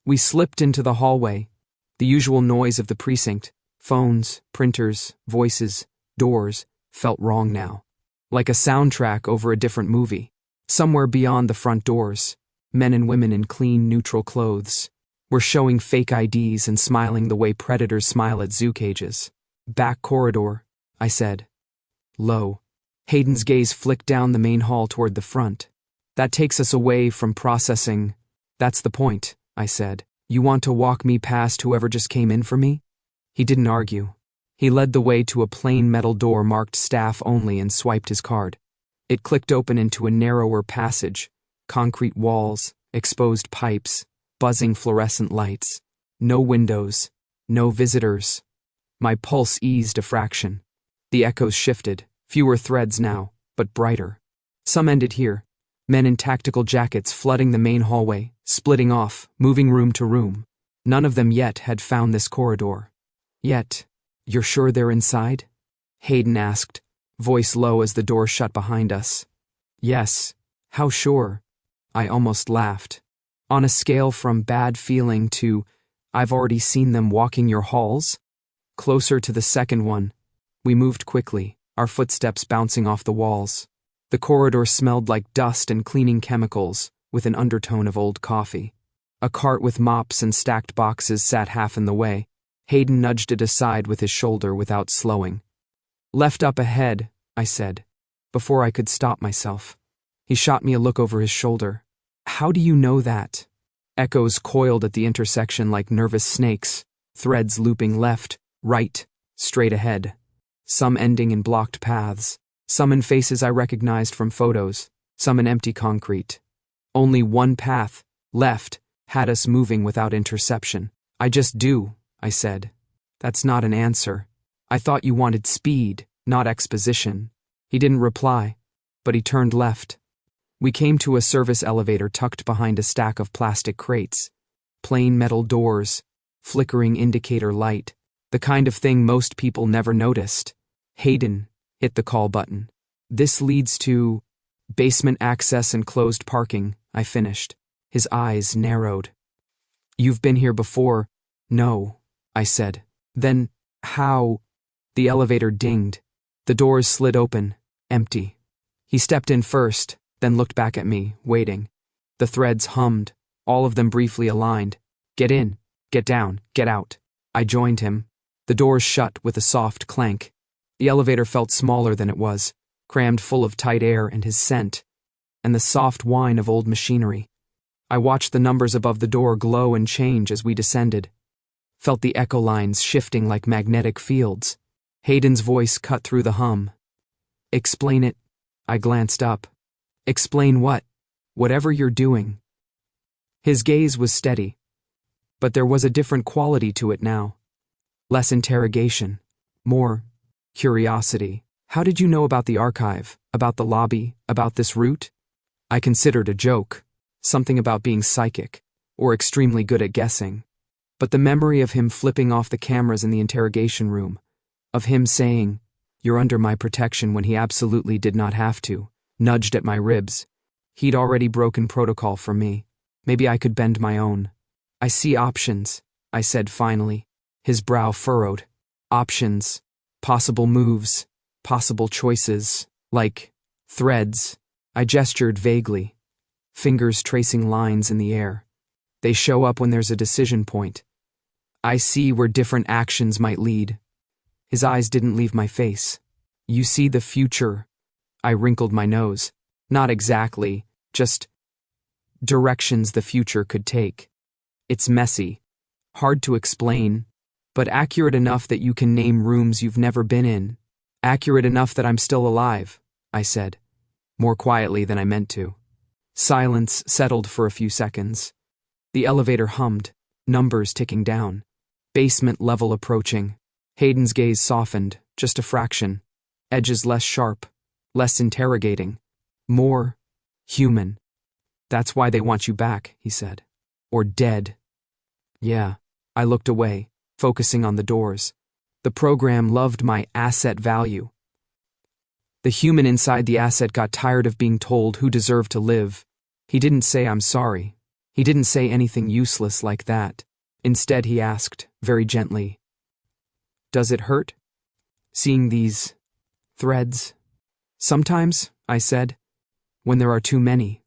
We slipped into the hallway. The usual noise of the precinct, phones, printers, voices, doors, felt wrong now. Like a soundtrack over a different movie. Somewhere beyond the front doors, men and women in clean, neutral clothes were showing fake IDs and smiling the way predators smile at zoo cages. Back corridor, I said. Low. Hayden's gaze flicked down the main hall toward the front. That takes us away from processing. That's the point, I said. You want to walk me past whoever just came in for me? He didn't argue. He led the way to a plain metal door marked staff only and swiped his card. It clicked open into a narrower passage, concrete walls, exposed pipes, buzzing fluorescent lights. No windows, no visitors. My pulse eased a fraction. The echoes shifted, fewer threads now, but brighter. Some ended here, men in tactical jackets flooding the main hallway, splitting off, moving room to room. None of them yet had found this corridor. Yet, you're sure they're inside? Hayden asked, voice low as the door shut behind us. Yes, how sure? I almost laughed. On a scale from bad feeling to, I've already seen them walking your halls? Closer to the second one. We moved quickly, our footsteps bouncing off the walls. The corridor smelled like dust and cleaning chemicals, with an undertone of old coffee. A cart with mops and stacked boxes sat half in the way. Hayden nudged it aside with his shoulder without slowing. Left up ahead, I said, before I could stop myself. He shot me a look over his shoulder. How do you know that? Echoes coiled at the intersection like nervous snakes, threads looping left, right, straight ahead. Some ending in blocked paths, some in faces I recognized from photos, some in empty concrete. Only one path, left, had us moving without interception. I just do, I said. That's not an answer. I thought you wanted speed, not exposition. He didn't reply, but he turned left. We came to a service elevator tucked behind a stack of plastic crates. Plain metal doors, flickering indicator light, the kind of thing most people never noticed. Hayden hit the call button. This leads to basement access and closed parking, I finished. His eyes narrowed. You've been here before? No, I said. Then, how? The elevator dinged. The doors slid open, empty. He stepped in first, then looked back at me, waiting. The threads hummed, all of them briefly aligned. Get in, get down, get out. I joined him. The doors shut with a soft clank. The elevator felt smaller than it was, crammed full of tight air and his scent, and the soft whine of old machinery. I watched the numbers above the door glow and change as we descended. Felt the echo lines shifting like magnetic fields. Hayden's voice cut through the hum. Explain it. I glanced up. Explain what? Whatever you're doing. His gaze was steady, but there was a different quality to it now. Less interrogation, more curiosity. How did you know about the archive, about the lobby, about this route? I considered a joke, something about being psychic, or extremely good at guessing. But the memory of him flipping off the cameras in the interrogation room, of him saying, "You're under my protection," when he absolutely did not have to, nudged at my ribs. He'd already broken protocol for me. Maybe I could bend my own. I see options, I said finally. His brow furrowed. Options. Possible moves. Possible choices. Like threads. I gestured vaguely. Fingers tracing lines in the air. They show up when there's a decision point. I see where different actions might lead. His eyes didn't leave my face. You see the future. I wrinkled my nose. Not exactly, just directions the future could take. It's messy, Hard to explain, but accurate enough that you can name rooms you've never been in. Accurate enough that I'm still alive, I said, more quietly than I meant to. Silence settled for a few seconds. The elevator hummed, numbers ticking down. Basement level approaching. Hayden's gaze softened, just a fraction. Edges less sharp, less interrogating. More human. That's why they want you back, he said. Or dead. Yeah. I looked away, focusing on the doors. The program loved my asset value. The human inside the asset got tired of being told who deserved to live. He didn't say I'm sorry. He didn't say anything useless like that. Instead, he asked, very gently, "Does it hurt? Seeing these threads?" "Sometimes," I said, "when there are too many.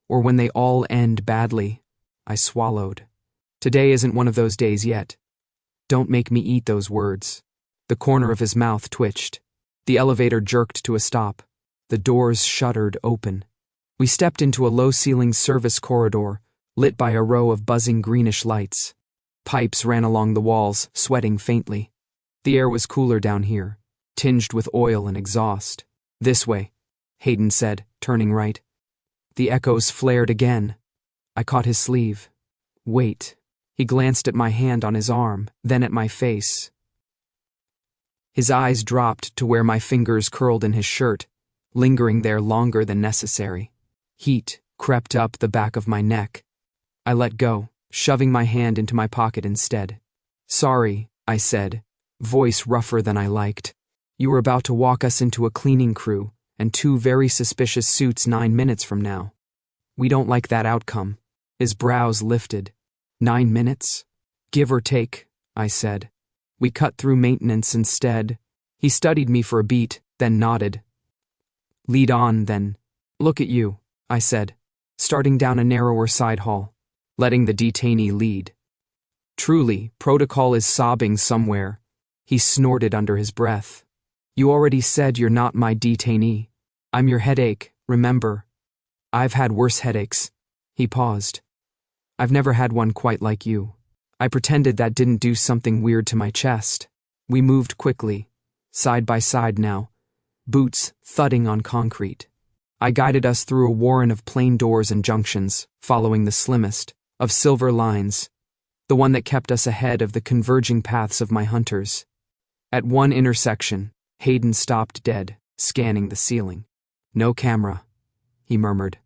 Or when they all end badly." I swallowed. Today isn't one of those days yet. Don't make me eat those words. The corner of his mouth twitched. The elevator jerked to a stop. The doors shuddered open. We stepped into a low-ceilinged service corridor, lit by a row of buzzing greenish lights. Pipes ran along the walls, sweating faintly. The air was cooler down here, tinged with oil and exhaust. "This way," Hayden said, turning right. The echoes flared again. I caught his sleeve. "Wait." He glanced at my hand on his arm, then at my face. His eyes dropped to where my fingers curled in his shirt, lingering there longer than necessary. Heat crept up the back of my neck. I let go, shoving my hand into my pocket instead. "Sorry," I said, voice rougher than I liked. "You were about to walk us into a cleaning crew and 2 very suspicious suits 9 minutes from now. We don't like that outcome." His brows lifted. 9 minutes? Give or take, I said. We cut through maintenance instead. He studied me for a beat, then nodded. "Lead on, then." "Look at you," I said, starting down a narrower side hall, letting the detainee lead. "Truly, protocol is sobbing somewhere." He snorted under his breath. "You already said you're not my detainee. I'm your headache, remember? I've had worse headaches." He paused. "I've never had one quite like you." I pretended that didn't do something weird to my chest. We moved quickly, side by side now, boots thudding on concrete. I guided us through a warren of plain doors and junctions, following the slimmest, of silver lines, the one that kept us ahead of the converging paths of my hunters. At one intersection, Hayden stopped dead, scanning the ceiling. "No camera," he murmured.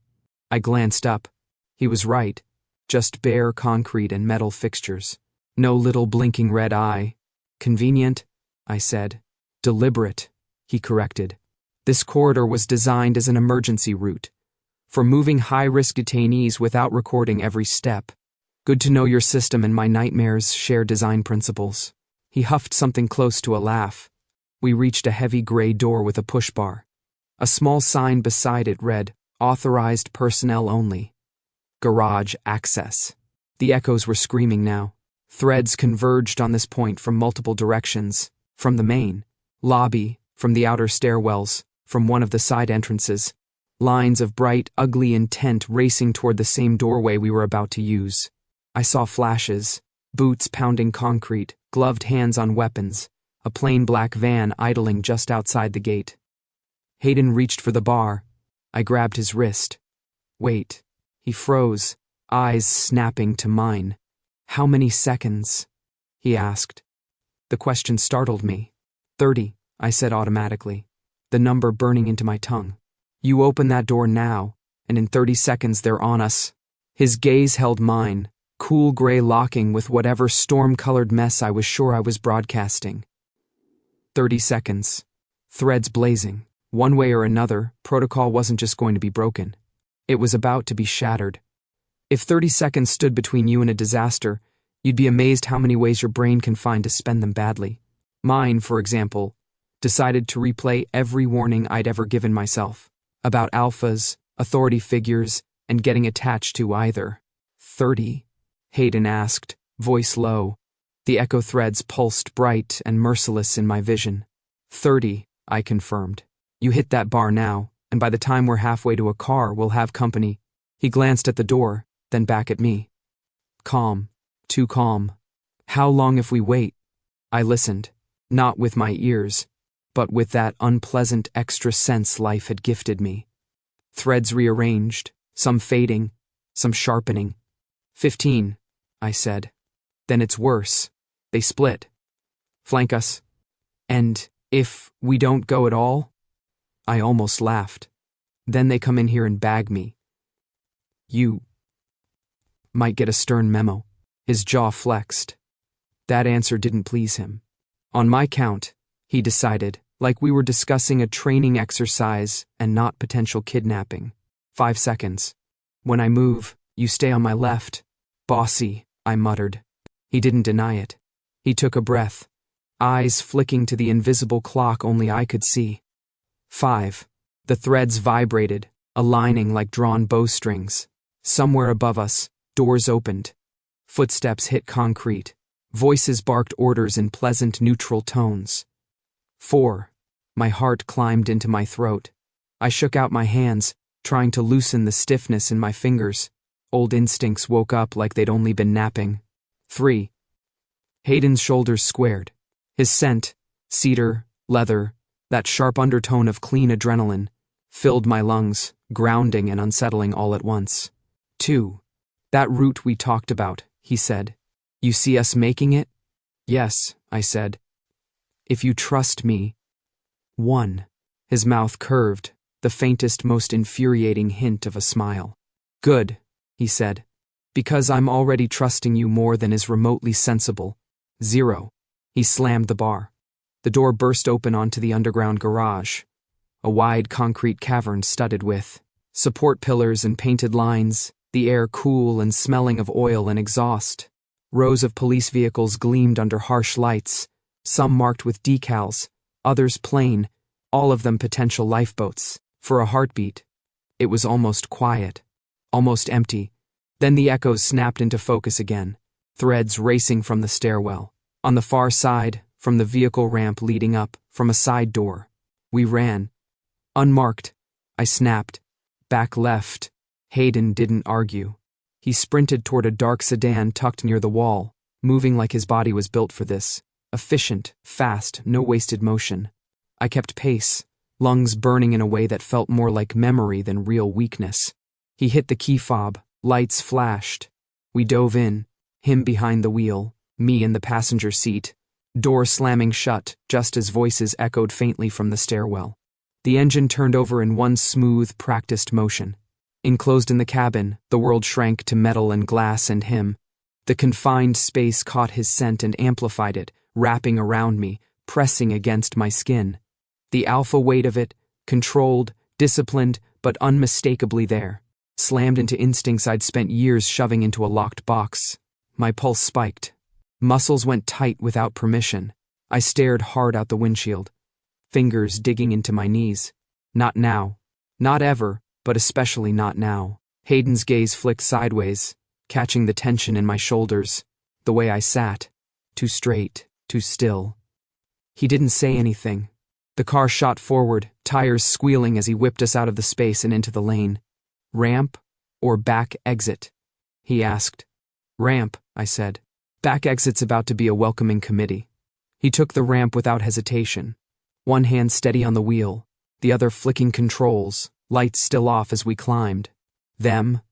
I glanced up. He was right. Just bare concrete and metal fixtures. No little blinking red eye. "Convenient," I said. "Deliberate," he corrected. This corridor was designed as an emergency route, for moving high-risk detainees without recording every step. Good to know your system and my nightmares share design principles. He huffed something close to a laugh. We reached a heavy gray door with a push bar. A small sign beside it read, "Authorized personnel only. Garage access." The echoes were screaming now. Threads converged on this point from multiple directions, from the main lobby, from the outer stairwells, from one of the side entrances. Lines of bright, ugly intent racing toward the same doorway we were about to use. I saw flashes, boots pounding concrete, gloved hands on weapons, a plain black van idling just outside the gate. Hayden reached for the bar. I grabbed his wrist. "Wait." He froze, eyes snapping to mine. "How many seconds?" he asked. The question startled me. 30, I said automatically, the number burning into my tongue. "You open that door now, and in 30 seconds they're on us." His gaze held mine, cool gray locking with whatever storm-colored mess I was sure I was broadcasting. 30 seconds. Threads blazing. One way or another, protocol wasn't just going to be broken. It was about to be shattered. If 30 seconds stood between you and a disaster, you'd be amazed how many ways your brain can find to spend them badly. Mine, for example, decided to replay every warning I'd ever given myself, about alphas, authority figures, and getting attached to either. 30? Hayden asked, voice low. The echo threads pulsed bright and merciless in my vision. 30, I confirmed. You hit that bar now, and by the time we're halfway to a car, we'll have company. He glanced at the door, then back at me. Calm. Too calm, How long if we wait? I listened, not with my ears, but with that unpleasant extra sense life had gifted me. Threads rearranged, some fading, some sharpening. 15, I said. Then it's worse. They split. Flank us. And if we don't go at all? I almost laughed. Then they come in here and bag me. You might get a stern memo. His jaw flexed. That answer didn't please him. On my count, he decided, like we were discussing a training exercise and not potential kidnapping. 5 seconds. When I move, you stay on my left. Bossy, I muttered. He didn't deny it. He took a breath, eyes flicking to the invisible clock only I could see. 5. The threads vibrated, aligning like drawn bowstrings. Somewhere above us, doors opened. Footsteps hit concrete. Voices barked orders in pleasant, neutral tones. 4. My heart climbed into my throat. I shook out my hands, trying to loosen the stiffness in my fingers. Old instincts woke up like they'd only been napping. 3. Hayden's shoulders squared. His scent, cedar, leather, that sharp undertone of clean adrenaline, filled my lungs, grounding and unsettling all at once. 2. That route we talked about, he said. You see us making it? Yes, I said. If you trust me. 1. His mouth curved, the faintest, most infuriating hint of a smile. Good, he said. Because I'm already trusting you more than is remotely sensible. 0. He slammed the bar. The door burst open onto the underground garage. A wide concrete cavern studded with support pillars and painted lines, the air cool and smelling of oil and exhaust. Rows of police vehicles gleamed under harsh lights, some marked with decals, others plain, all of them potential lifeboats. For a heartbeat, it was almost quiet, almost empty. Then the echoes snapped into focus again, threads racing from the stairwell. On the far side, from the vehicle ramp leading up, from a side door. We ran. Unmarked. I snapped. Back left. Hayden didn't argue. He sprinted toward a dark sedan tucked near the wall, moving like his body was built for this. Efficient, fast, no wasted motion. I kept pace, lungs burning in a way that felt more like memory than real weakness. He hit the key fob, lights flashed. We dove in, him behind the wheel, me in the passenger seat, door slamming shut just as voices echoed faintly from the stairwell. The engine turned over in one smooth, practiced motion. Enclosed in the cabin, the world shrank to metal and glass and him. The confined space caught his scent and amplified it, wrapping around me, pressing against my skin. The alpha weight of it, controlled, disciplined, but unmistakably there, slammed into instincts I'd spent years shoving into a locked box. My pulse spiked. Muscles went tight without permission. I stared hard out the windshield, fingers digging into my knees. Not now. Not ever, but especially not now. Hayden's gaze flicked sideways, catching the tension in my shoulders, the way I sat, too straight, too still. He didn't say anything. The car shot forward, tires squealing as he whipped us out of the space and into the lane. Ramp or back exit? He asked. Ramp, I said. Back exit's about to be a welcoming committee. He took the ramp without hesitation, one hand steady on the wheel, the other flicking controls, lights still off as we climbed. Them,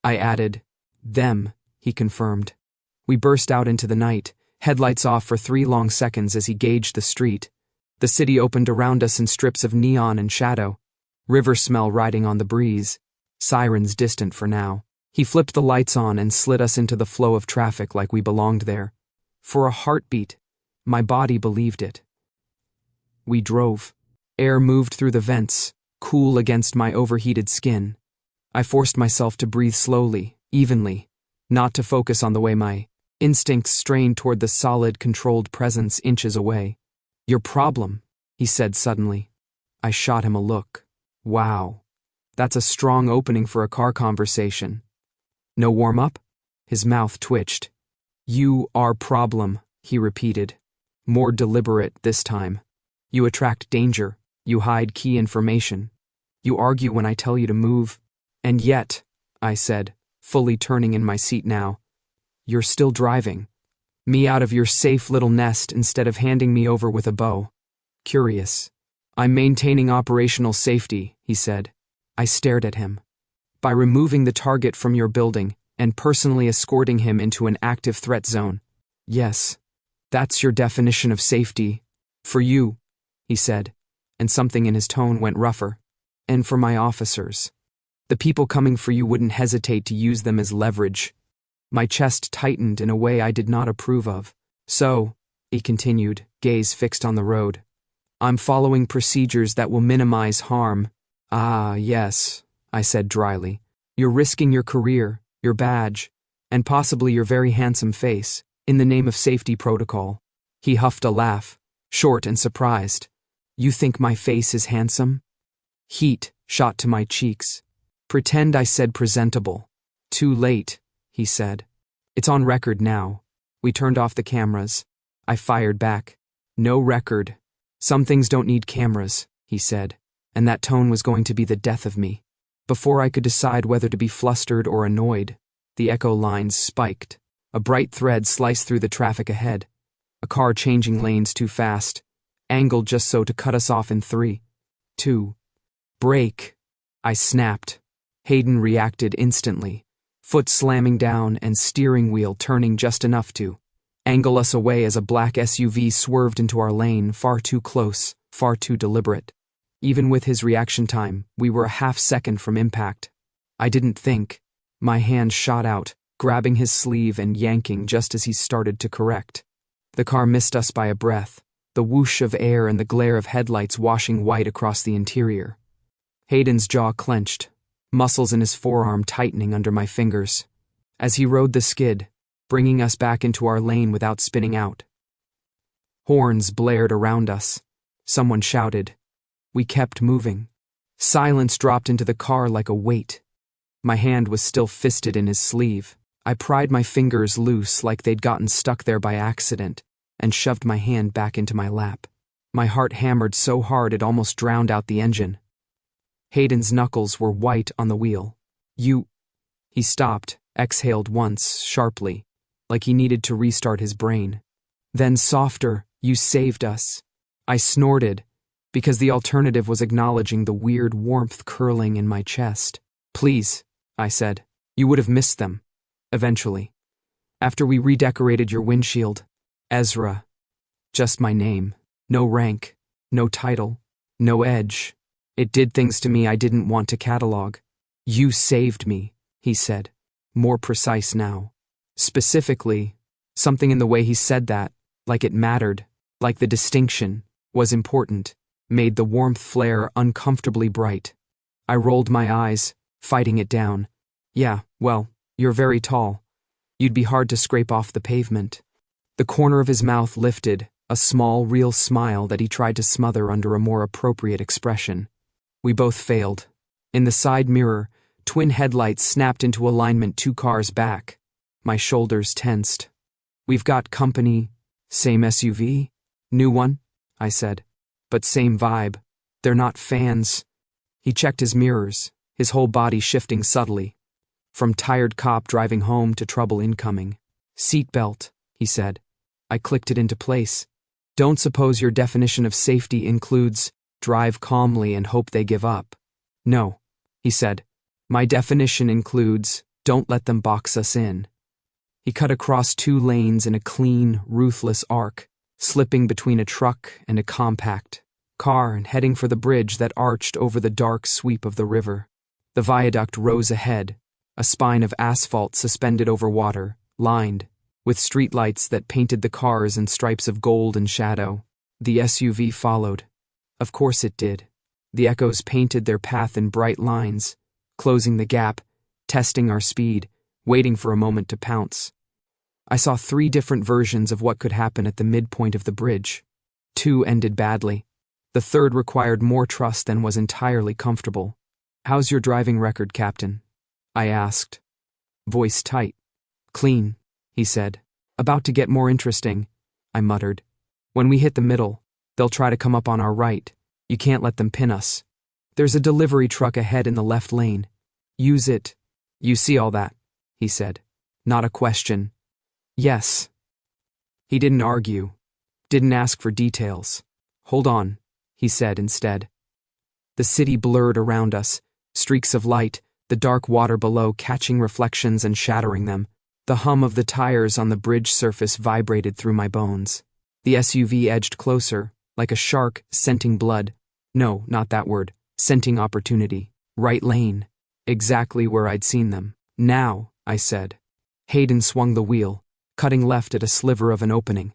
I added. Them, he confirmed. We burst out into the night, headlights off for 3 long seconds as he gauged the street. The city opened around us in strips of neon and shadow, river smell riding on the breeze, sirens distant for now. He flipped the lights on and slid us into the flow of traffic like we belonged there. For a heartbeat, my body believed it. We drove. Air moved through the vents, cool against my overheated skin. I forced myself to breathe slowly, evenly, not to focus on the way my instincts strained toward the solid, controlled presence inches away. Your problem, he said suddenly. I shot him a look. Wow. That's a strong opening for a car conversation. No warm-up? His mouth twitched. You are problem, he repeated. More deliberate this time. You attract danger. You hide key information. You argue when I tell you to move. And yet, I said, fully turning in my seat now, you're still driving. Me out of your safe little nest instead of handing me over with a bow. Curious. I'm maintaining operational safety, he said. I stared at him. By removing the target from your building and personally escorting him into an active threat zone. Yes. That's your definition of safety. For you, he said, and something in his tone went rougher. And for my officers. The people coming for you wouldn't hesitate to use them as leverage. My chest tightened in a way I did not approve of. So, he continued, gaze fixed on the road. I'm following procedures that will minimize harm. Ah, yes, I said dryly. You're risking your career, your badge, and possibly your very handsome face, in the name of safety protocol. He huffed a laugh, short and surprised. You think my face is handsome? Heat shot to my cheeks. Pretend I said presentable. Too late, he said. It's on record now. We turned off the cameras. I fired back. No record. Some things don't need cameras, he said, and that tone was going to be the death of me. Before I could decide whether to be flustered or annoyed, the echo lines spiked. A bright thread sliced through the traffic ahead. A car changing lanes too fast, angled just so to cut us off in 3, 2. Brake, I snapped. Hayden reacted instantly, foot slamming down and steering wheel turning just enough to angle us away as a black SUV swerved into our lane, far too close, far too deliberate. Even with his reaction time, we were a half-second from impact. I didn't think. My hand shot out, grabbing his sleeve and yanking just as he started to correct. The car missed us by a breath, the whoosh of air and the glare of headlights washing white across the interior. Hayden's jaw clenched, muscles in his forearm tightening under my fingers, as he rode the skid, bringing us back into our lane without spinning out. Horns blared around us. Someone shouted. We kept moving. Silence dropped into the car like a weight. My hand was still fisted in his sleeve. I pried my fingers loose like they'd gotten stuck there by accident and shoved my hand back into my lap. My heart hammered so hard it almost drowned out the engine. Hayden's knuckles were white on the wheel. You... He stopped, exhaled once, sharply, like he needed to restart his brain. Then softer, you saved us. I snorted, because the alternative was acknowledging the weird warmth curling in my chest. Please, I said, you would have missed them. Eventually. After we redecorated your windshield. Ezra. Just my name. No rank. No title. No edge. It did things to me I didn't want to catalog. You saved me, he said. More precise now. Specifically, something in the way he said that, like it mattered, like the distinction, was important, made the warmth flare uncomfortably bright. I rolled my eyes, fighting it down. Yeah, well, you're very tall. You'd be hard to scrape off the pavement. The corner of his mouth lifted, a small, real smile that he tried to smother under a more appropriate expression. We both failed. In the side mirror, twin headlights snapped into alignment 2 cars back. My shoulders tensed. We've got company. Same SUV? New one? I said. But same vibe. They're not fans. He checked his mirrors, his whole body shifting subtly. From tired cop driving home to trouble incoming. Seatbelt, he said. I clicked it into place. Don't suppose your definition of safety includes drive calmly and hope they give up. No, he said. My definition includes don't let them box us in. He cut across 2 lanes in a clean, ruthless arc, slipping between a truck and a compact car and heading for the bridge that arched over the dark sweep of the river. The viaduct rose ahead, a spine of asphalt suspended over water, lined, with streetlights that painted the cars in stripes of gold and shadow. The SUV followed. Of course it did. The echoes painted their path in bright lines, closing the gap, testing our speed, waiting for a moment to pounce. I saw 3 different versions of what could happen at the midpoint of the bridge. 2 ended badly. The third required more trust than was entirely comfortable. How's your driving record, Captain? I asked. Voice tight. Clean, he said. About to get more interesting, I muttered. When we hit the middle, they'll try to come up on our right. You can't let them pin us. There's a delivery truck ahead in the left lane. Use it. You see all that, he said. Not a question. Yes. He didn't argue, didn't ask for details. "Hold on," he said instead. The city blurred around us, streaks of light, the dark water below catching reflections and shattering them. The hum of the tires on the bridge surface vibrated through my bones. The SUV edged closer, like a shark scenting blood. No, not that word. Scenting opportunity. Right lane. Exactly where I'd seen them. "Now," I said. Hayden swung the wheel, cutting left at a sliver of an opening.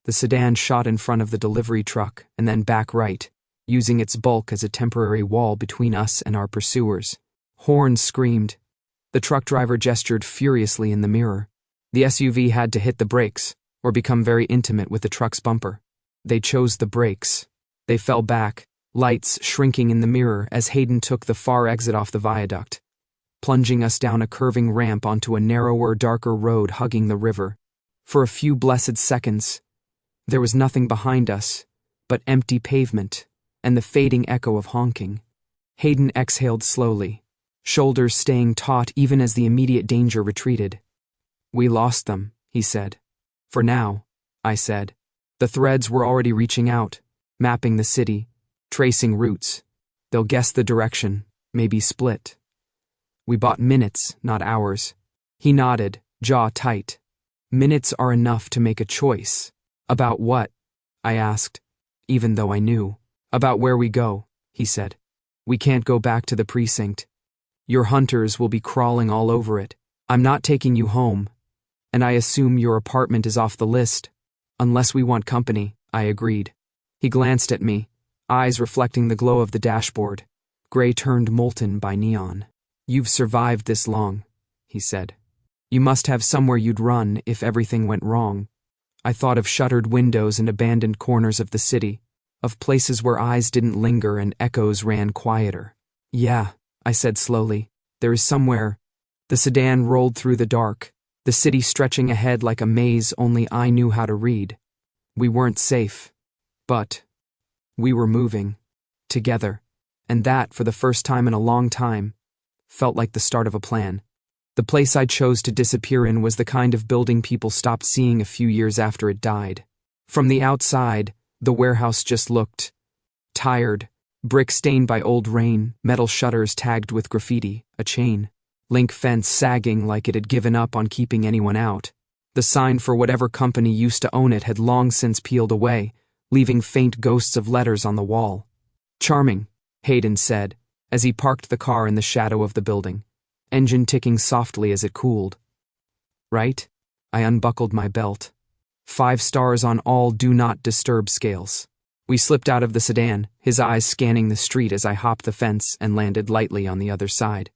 The sedan shot in front of the delivery truck and then back right, using its bulk as a temporary wall between us and our pursuers. Horns screamed. The truck driver gestured furiously in the mirror. The SUV had to hit the brakes, or become very intimate with the truck's bumper. They chose the brakes. They fell back, lights shrinking in the mirror as Hayden took the far exit off the viaduct, plunging us down a curving ramp onto a narrower, darker road hugging the river. For a few blessed seconds, there was nothing behind us but empty pavement and the fading echo of honking. Hayden exhaled slowly, shoulders staying taut even as the immediate danger retreated. "We lost them," he said. "For now," I said. The threads were already reaching out, mapping the city, tracing routes. They'll guess the direction, maybe split. We bought minutes, not hours. He nodded, jaw tight. Minutes are enough to make a choice. "About what?" I asked, even though I knew. "About where we go," he said. "We can't go back to the precinct. Your hunters will be crawling all over it. I'm not taking you home, and I assume your apartment is off the list. Unless we want company," I agreed. He glanced at me, eyes reflecting the glow of the dashboard, gray turned molten by neon. "You've survived this long," he said. "You must have somewhere you'd run if everything went wrong." I thought of shuttered windows and abandoned corners of the city, of places where eyes didn't linger and echoes ran quieter. "Yeah," I said slowly, "there is somewhere." The sedan rolled through the dark, the city stretching ahead like a maze only I knew how to read. We weren't safe, but we were moving, together, and that, for the first time in a long time, felt like the start of a plan. The place I chose to disappear in was the kind of building people stopped seeing a few years after it died. From the outside, the warehouse just looked tired, brick stained by old rain, metal shutters tagged with graffiti, a chain link fence sagging like it had given up on keeping anyone out. The sign for whatever company used to own it had long since peeled away, leaving faint ghosts of letters on the wall. "Charming," Hayden said, as he parked the car in the shadow of the building, engine ticking softly as it cooled. "Right?" I unbuckled my belt. 5 stars on all do not disturb scales. We slipped out of the sedan, his eyes scanning the street as I hopped the fence and landed lightly on the other side.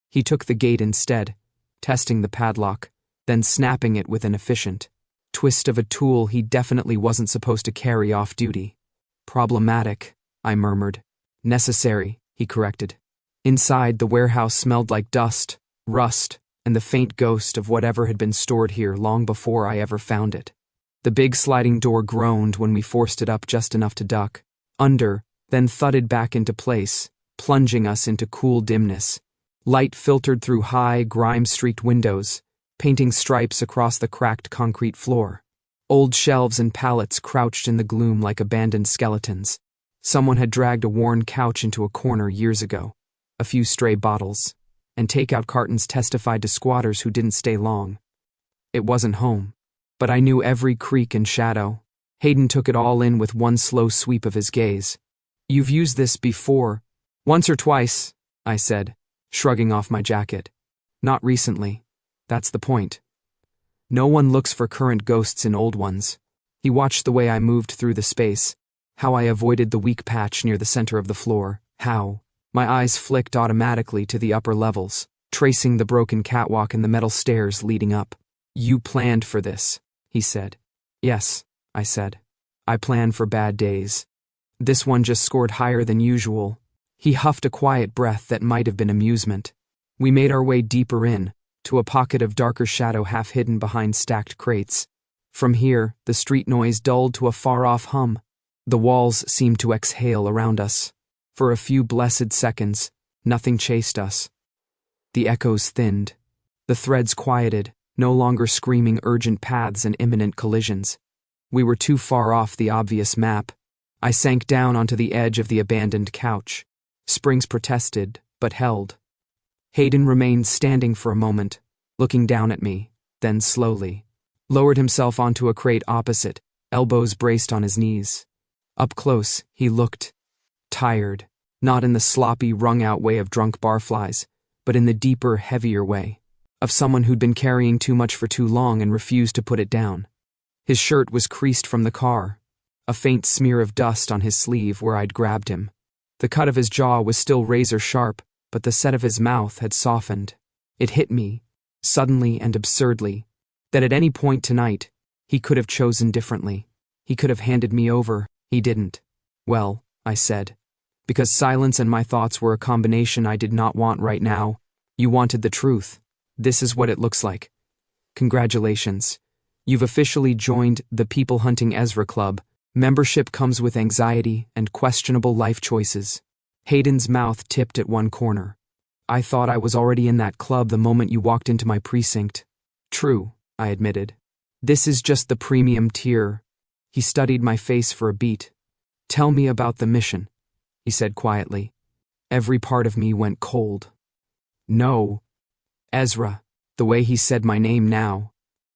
He took the gate instead, testing the padlock, then snapping it with an efficient twist of a tool he definitely wasn't supposed to carry off duty. "Problematic," I murmured. "Necessary," he corrected. Inside, the warehouse smelled like dust, rust, and the faint ghost of whatever had been stored here long before I ever found it. The big sliding door groaned when we forced it up just enough to duck under, then thudded back into place, plunging us into cool dimness. Light filtered through high, grime-streaked windows, painting stripes across the cracked concrete floor. Old shelves and pallets crouched in the gloom like abandoned skeletons. Someone had dragged a worn couch into a corner years ago. A few stray bottles, and takeout cartons testified to squatters who didn't stay long. It wasn't home, but I knew every creak and shadow. Hayden took it all in with one slow sweep of his gaze. "You've used this before." "Once or twice," I said, shrugging off my jacket. "Not recently. That's the point. No one looks for current ghosts in old ones." He watched the way I moved through the space, how I avoided the weak patch near the center of the floor, how my eyes flicked automatically to the upper levels, tracing the broken catwalk and the metal stairs leading up. "You planned for this," he said. "Yes," I said. "I planned for bad days. This one just scored higher than usual." He huffed a quiet breath that might have been amusement. We made our way deeper in, to a pocket of darker shadow half hidden behind stacked crates. From here, the street noise dulled to a far-off hum. The walls seemed to exhale around us. For a few blessed seconds, nothing chased us. The echoes thinned. The threads quieted, no longer screaming urgent paths and imminent collisions. We were too far off the obvious map. I sank down onto the edge of the abandoned couch. Springs protested, but held. Hayden remained standing for a moment, looking down at me, then slowly lowered himself onto a crate opposite, elbows braced on his knees. Up close, he looked tired, not in the sloppy, wrung-out way of drunk barflies, but in the deeper, heavier way of someone who'd been carrying too much for too long and refused to put it down. His shirt was creased from the car, a faint smear of dust on his sleeve where I'd grabbed him. The cut of his jaw was still razor-sharp, but the set of his mouth had softened. It hit me, suddenly and absurdly, that at any point tonight, he could have chosen differently. He could have handed me over. He didn't. Well, I said, because silence and my thoughts were a combination I did not want right now. You wanted the truth. This is what it looks like. Congratulations. You've officially joined the People Hunting Ezra Club. Membership comes with anxiety and questionable life choices. Hayden's mouth tipped at one corner. I thought I was already in that club the moment you walked into my precinct. True, I admitted. This is just the premium tier. He studied my face for a beat. Tell me about the mission, he said quietly. Every part of me went cold. No. Ezra, the way he said my name now.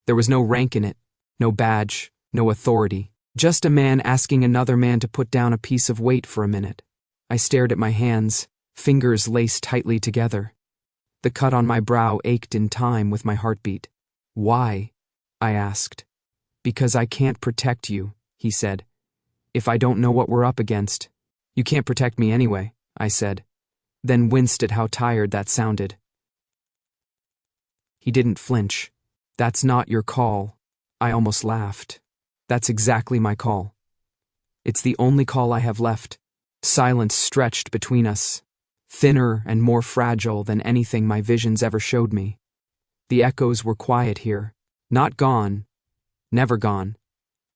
There was no rank in it, no badge, no authority. Just a man asking another man to put down a piece of weight for a minute. I stared at my hands, fingers laced tightly together. The cut on my brow ached in time with my heartbeat. Why? I asked. Because I can't protect you, he said. If I don't know what we're up against. You can't protect me anyway, I said, then winced at how tired that sounded. He didn't flinch. That's not your call. I almost laughed. That's exactly my call. It's the only call I have left. Silence stretched between us, thinner and more fragile than anything my visions ever showed me. The echoes were quiet here, not gone, never gone,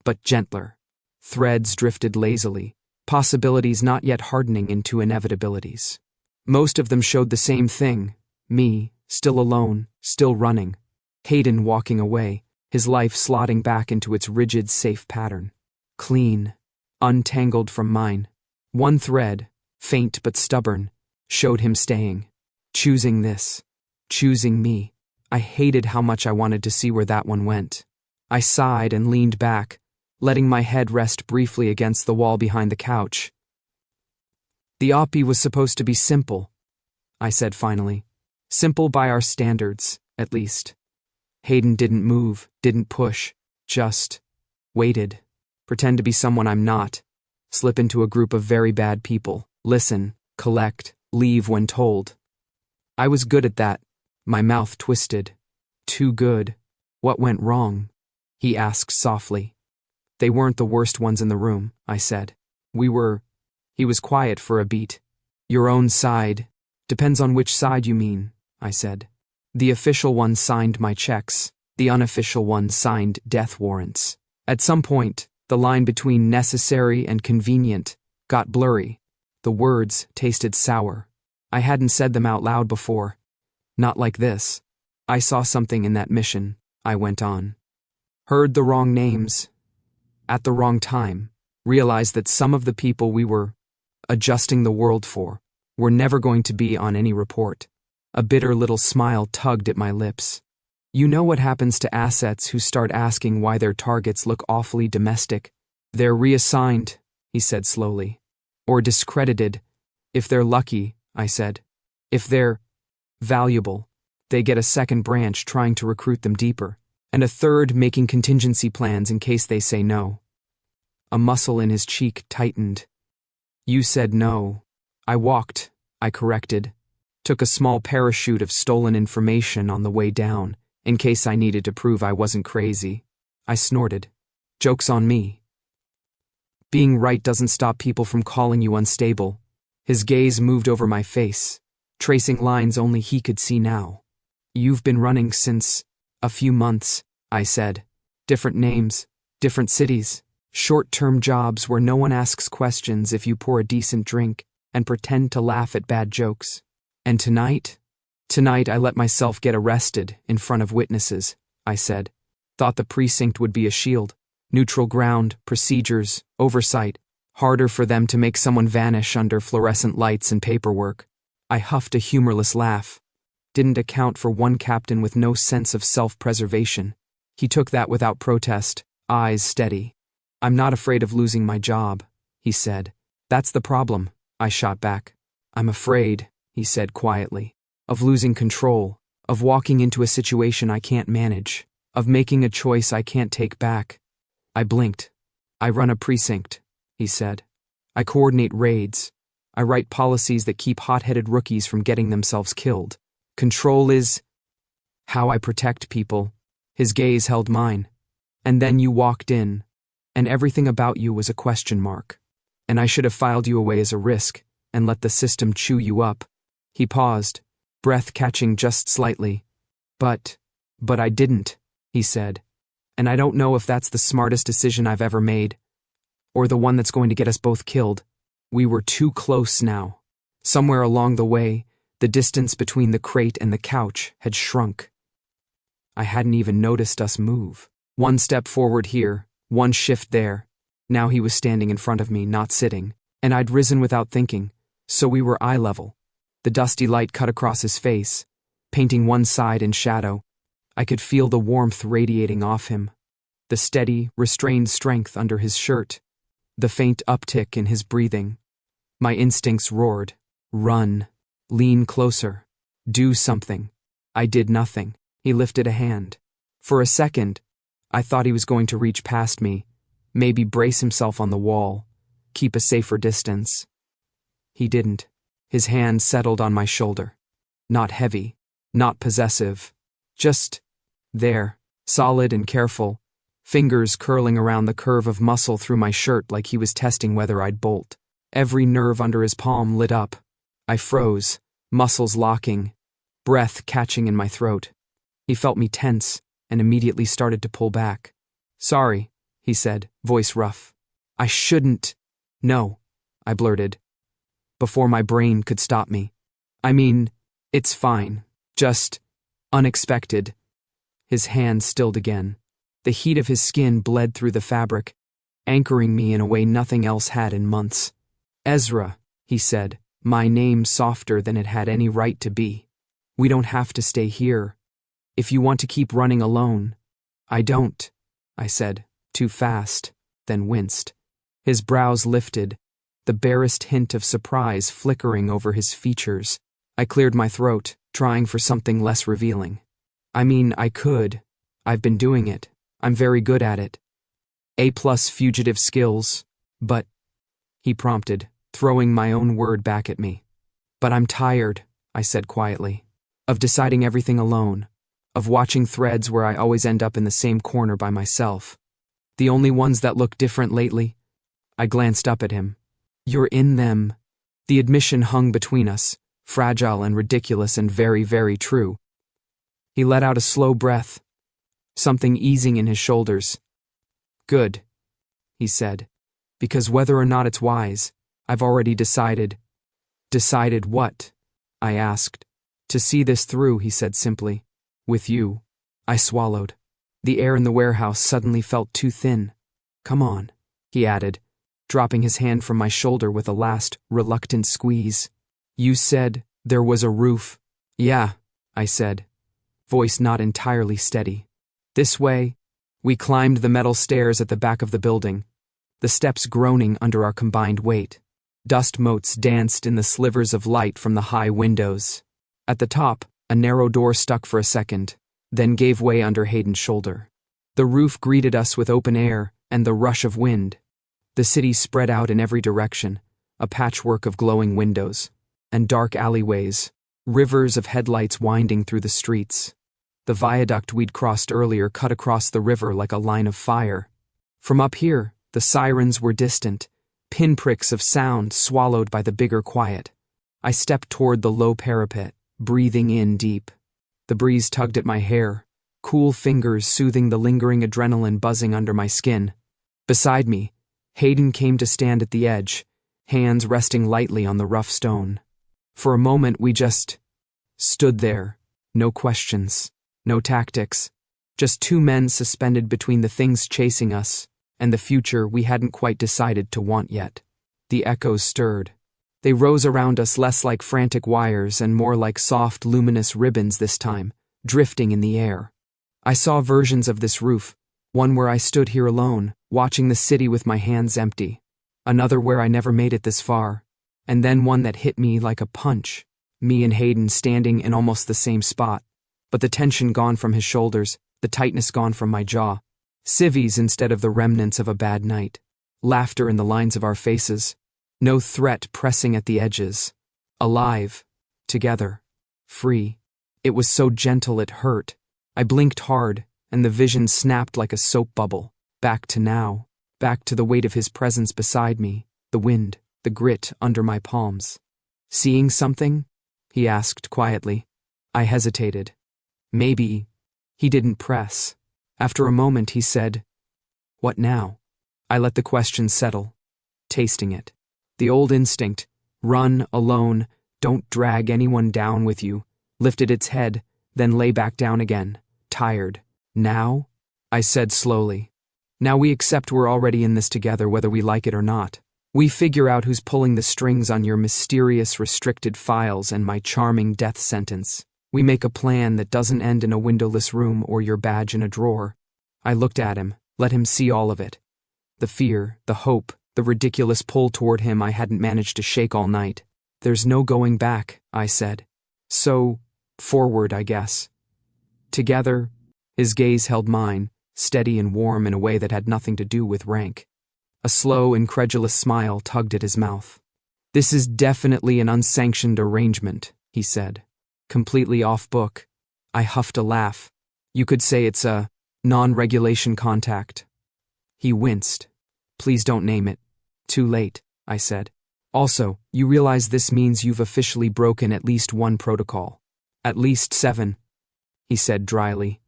but gentler. Threads drifted lazily, possibilities not yet hardening into inevitabilities. Most of them showed the same thing, me, still alone, still running. Hayden walking away, his life slotting back into its rigid, safe pattern. Clean, untangled from mine. One thread, faint but stubborn, showed him staying. Choosing this. Choosing me. I hated how much I wanted to see where that one went. I sighed and leaned back, letting my head rest briefly against the wall behind the couch. The oppie was supposed to be simple, I said finally. Simple by our standards, at least. Hayden didn't move, didn't push, just waited. Pretend to be someone I'm not. Slip into a group of very bad people. Listen, collect, leave when told. I was good at that. My mouth twisted. Too good. What went wrong? He asked softly. They weren't the worst ones in the room, I said. We were. He was quiet for a beat. Your own side. Depends on which side you mean, I said. The official one signed my checks. The unofficial one signed death warrants. At some point, the line between necessary and convenient got blurry. The words tasted sour. I hadn't said them out loud before. Not like this. I saw something in that mission, I went on. Heard the wrong names. At the wrong time. Realized that some of the people we were adjusting the world for were never going to be on any report. A bitter little smile tugged at my lips. You know what happens to assets who start asking why their targets look awfully domestic? They're reassigned, he said slowly. Or discredited. If they're lucky, I said. If they're valuable, they get a second branch trying to recruit them deeper, and a third making contingency plans in case they say no. A muscle in his cheek tightened. You said no. I walked, I corrected. Took a small parachute of stolen information on the way down, in case I needed to prove I wasn't crazy. I snorted. Joke's on me. Being right doesn't stop people from calling you unstable. His gaze moved over my face, tracing lines only he could see now. You've been running since a few months, I said. Different names, different cities, short-term jobs where no one asks questions if you pour a decent drink and pretend to laugh at bad jokes. And tonight I let myself get arrested in front of witnesses, I said. Thought the precinct would be a shield. Neutral ground, procedures, oversight. Harder for them to make someone vanish under fluorescent lights and paperwork. I huffed a humorless laugh. Didn't account for one captain with no sense of self-preservation. He took that without protest, eyes steady. "I'm not afraid of losing my job," he said. "That's the problem," I shot back. "I'm afraid," he said quietly, "of losing control, of walking into a situation I can't manage, of making a choice I can't take back." I blinked. "I run a precinct," he said. "I coordinate raids. I write policies that keep hot-headed rookies from getting themselves killed. Control is how I protect people." His gaze held mine. "And then you walked in, and everything about you was a question mark. And I should have filed you away as a risk and let the system chew you up." He paused, breath catching just slightly. But I didn't," he said. "And I don't know if that's the smartest decision I've ever made, or the one that's going to get us both killed." We were too close now. Somewhere along the way, the distance between the crate and the couch had shrunk. I hadn't even noticed us move. One step forward here, one shift there. Now he was standing in front of me, not sitting, and I'd risen without thinking, so we were eye level. The dusty light cut across his face, painting one side in shadow. I could feel the warmth radiating off him, the steady, restrained strength under his shirt, the faint uptick in his breathing. My instincts roared. Run. Lean closer. Do something. I did nothing. He lifted a hand. For a second, I thought he was going to reach past me, maybe brace himself on the wall, keep a safer distance. He didn't. His hand settled on my shoulder. Not heavy, not possessive. Just there, solid and careful, fingers curling around the curve of muscle through my shirt like he was testing whether I'd bolt. Every nerve under his palm lit up. I froze, muscles locking, breath catching in my throat. He felt me tense and immediately started to pull back. "Sorry," he said, voice rough. "I shouldn't." "No," I blurted, before my brain could stop me. "I mean, it's fine. Just unexpected." His hand stilled again. The heat of his skin bled through the fabric, anchoring me in a way nothing else had in months. "Ezra," he said, my name softer than it had any right to be. "We don't have to stay here. If you want to keep running alone." "I don't," I said, too fast, then winced. His brows lifted, the barest hint of surprise flickering over his features. I cleared my throat, trying for something less revealing. "I mean, I could. I've been doing it. I'm very good at it. A+ fugitive skills, but," he prompted, throwing my own word back at me. "But I'm tired," I said quietly, "of deciding everything alone, of watching threads where I always end up in the same corner by myself. The only ones that look different lately." I glanced up at him. "You're in them." The admission hung between us, fragile and ridiculous and very, very true. He let out a slow breath, something easing in his shoulders. "Good," he said, "because whether or not it's wise, I've already decided." "Decided what?" I asked. "To see this through," he said simply. "With you." I swallowed. The air in the warehouse suddenly felt too thin. "Come on," he added, dropping his hand from my shoulder with a last, reluctant squeeze. "You said there was a roof." "Yeah," I said, voice not entirely steady. "This way." We climbed the metal stairs at the back of the building, the steps groaning under our combined weight. Dust motes danced in the slivers of light from the high windows. At the top, a narrow door stuck for a second, then gave way under Hayden's shoulder. The roof greeted us with open air and the rush of wind. The city spread out in every direction, a patchwork of glowing windows and dark alleyways, rivers of headlights winding through the streets. The viaduct we'd crossed earlier cut across the river like a line of fire. From up here, the sirens were distant, pinpricks of sound swallowed by the bigger quiet. I stepped toward the low parapet, breathing in deep. The breeze tugged at my hair, cool fingers soothing the lingering adrenaline buzzing under my skin. Beside me, Hayden came to stand at the edge, hands resting lightly on the rough stone. For a moment we just stood there, no questions, no tactics, just two men suspended between the things chasing us and the future we hadn't quite decided to want yet. The echoes stirred. They rose around us less like frantic wires and more like soft, luminous ribbons this time, drifting in the air. I saw versions of this roof, one where I stood here alone, watching the city with my hands empty, another where I never made it this far, and then one that hit me like a punch, me and Hayden standing in almost the same spot, but the tension gone from his shoulders, the tightness gone from my jaw, civvies instead of the remnants of a bad night, laughter in the lines of our faces, no threat pressing at the edges, alive, together, free. It was so gentle it hurt. I blinked hard, and the vision snapped like a soap bubble, back to now, back to the weight of his presence beside me, the wind, the grit under my palms. Seeing something? He asked quietly. I hesitated. Maybe. He didn't press. After a moment he said, "What now?" I let the question settle, tasting it. The old instinct, run alone, don't drag anyone down with you, lifted its head, then lay back down again, tired. Now? I said slowly. Now we accept we're already in this together whether we like it or not. We figure out who's pulling the strings on your mysterious restricted files and my charming death sentence. We make a plan that doesn't end in a windowless room or your badge in a drawer. I looked at him, let him see all of it. The fear, the hope, the ridiculous pull toward him I hadn't managed to shake all night. There's no going back, I said. So, forward, I guess. Together. His gaze held mine, steady and warm in a way that had nothing to do with rank. A slow, incredulous smile tugged at his mouth. This is definitely an unsanctioned arrangement, he said. Completely off book. I huffed a laugh. You could say it's a non-regulation contact. He winced. Please don't name it. Too late, I said. Also, you realize this means you've officially broken at least one protocol. At least 7, he said dryly.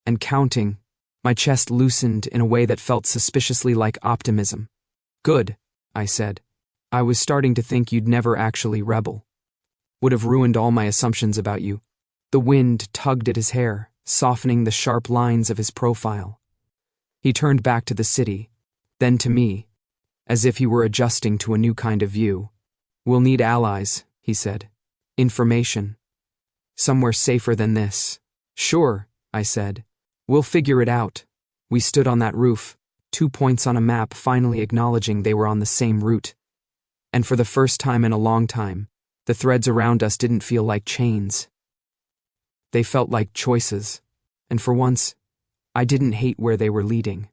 And counting. My chest loosened in a way that felt suspiciously like optimism. Good, I said. I was starting to think you'd never actually rebel. Would have ruined all my assumptions about you. The wind tugged at his hair, softening the sharp lines of his profile. He turned back to the city, then to me, as if he were adjusting to a new kind of view. We'll need allies, he said. Information. Somewhere safer than this. Sure, I said. We'll figure it out. We stood on that roof, 2 points on a map finally acknowledging they were on the same route. And for the first time in a long time, the threads around us didn't feel like chains. They felt like choices. And for once, I didn't hate where they were leading.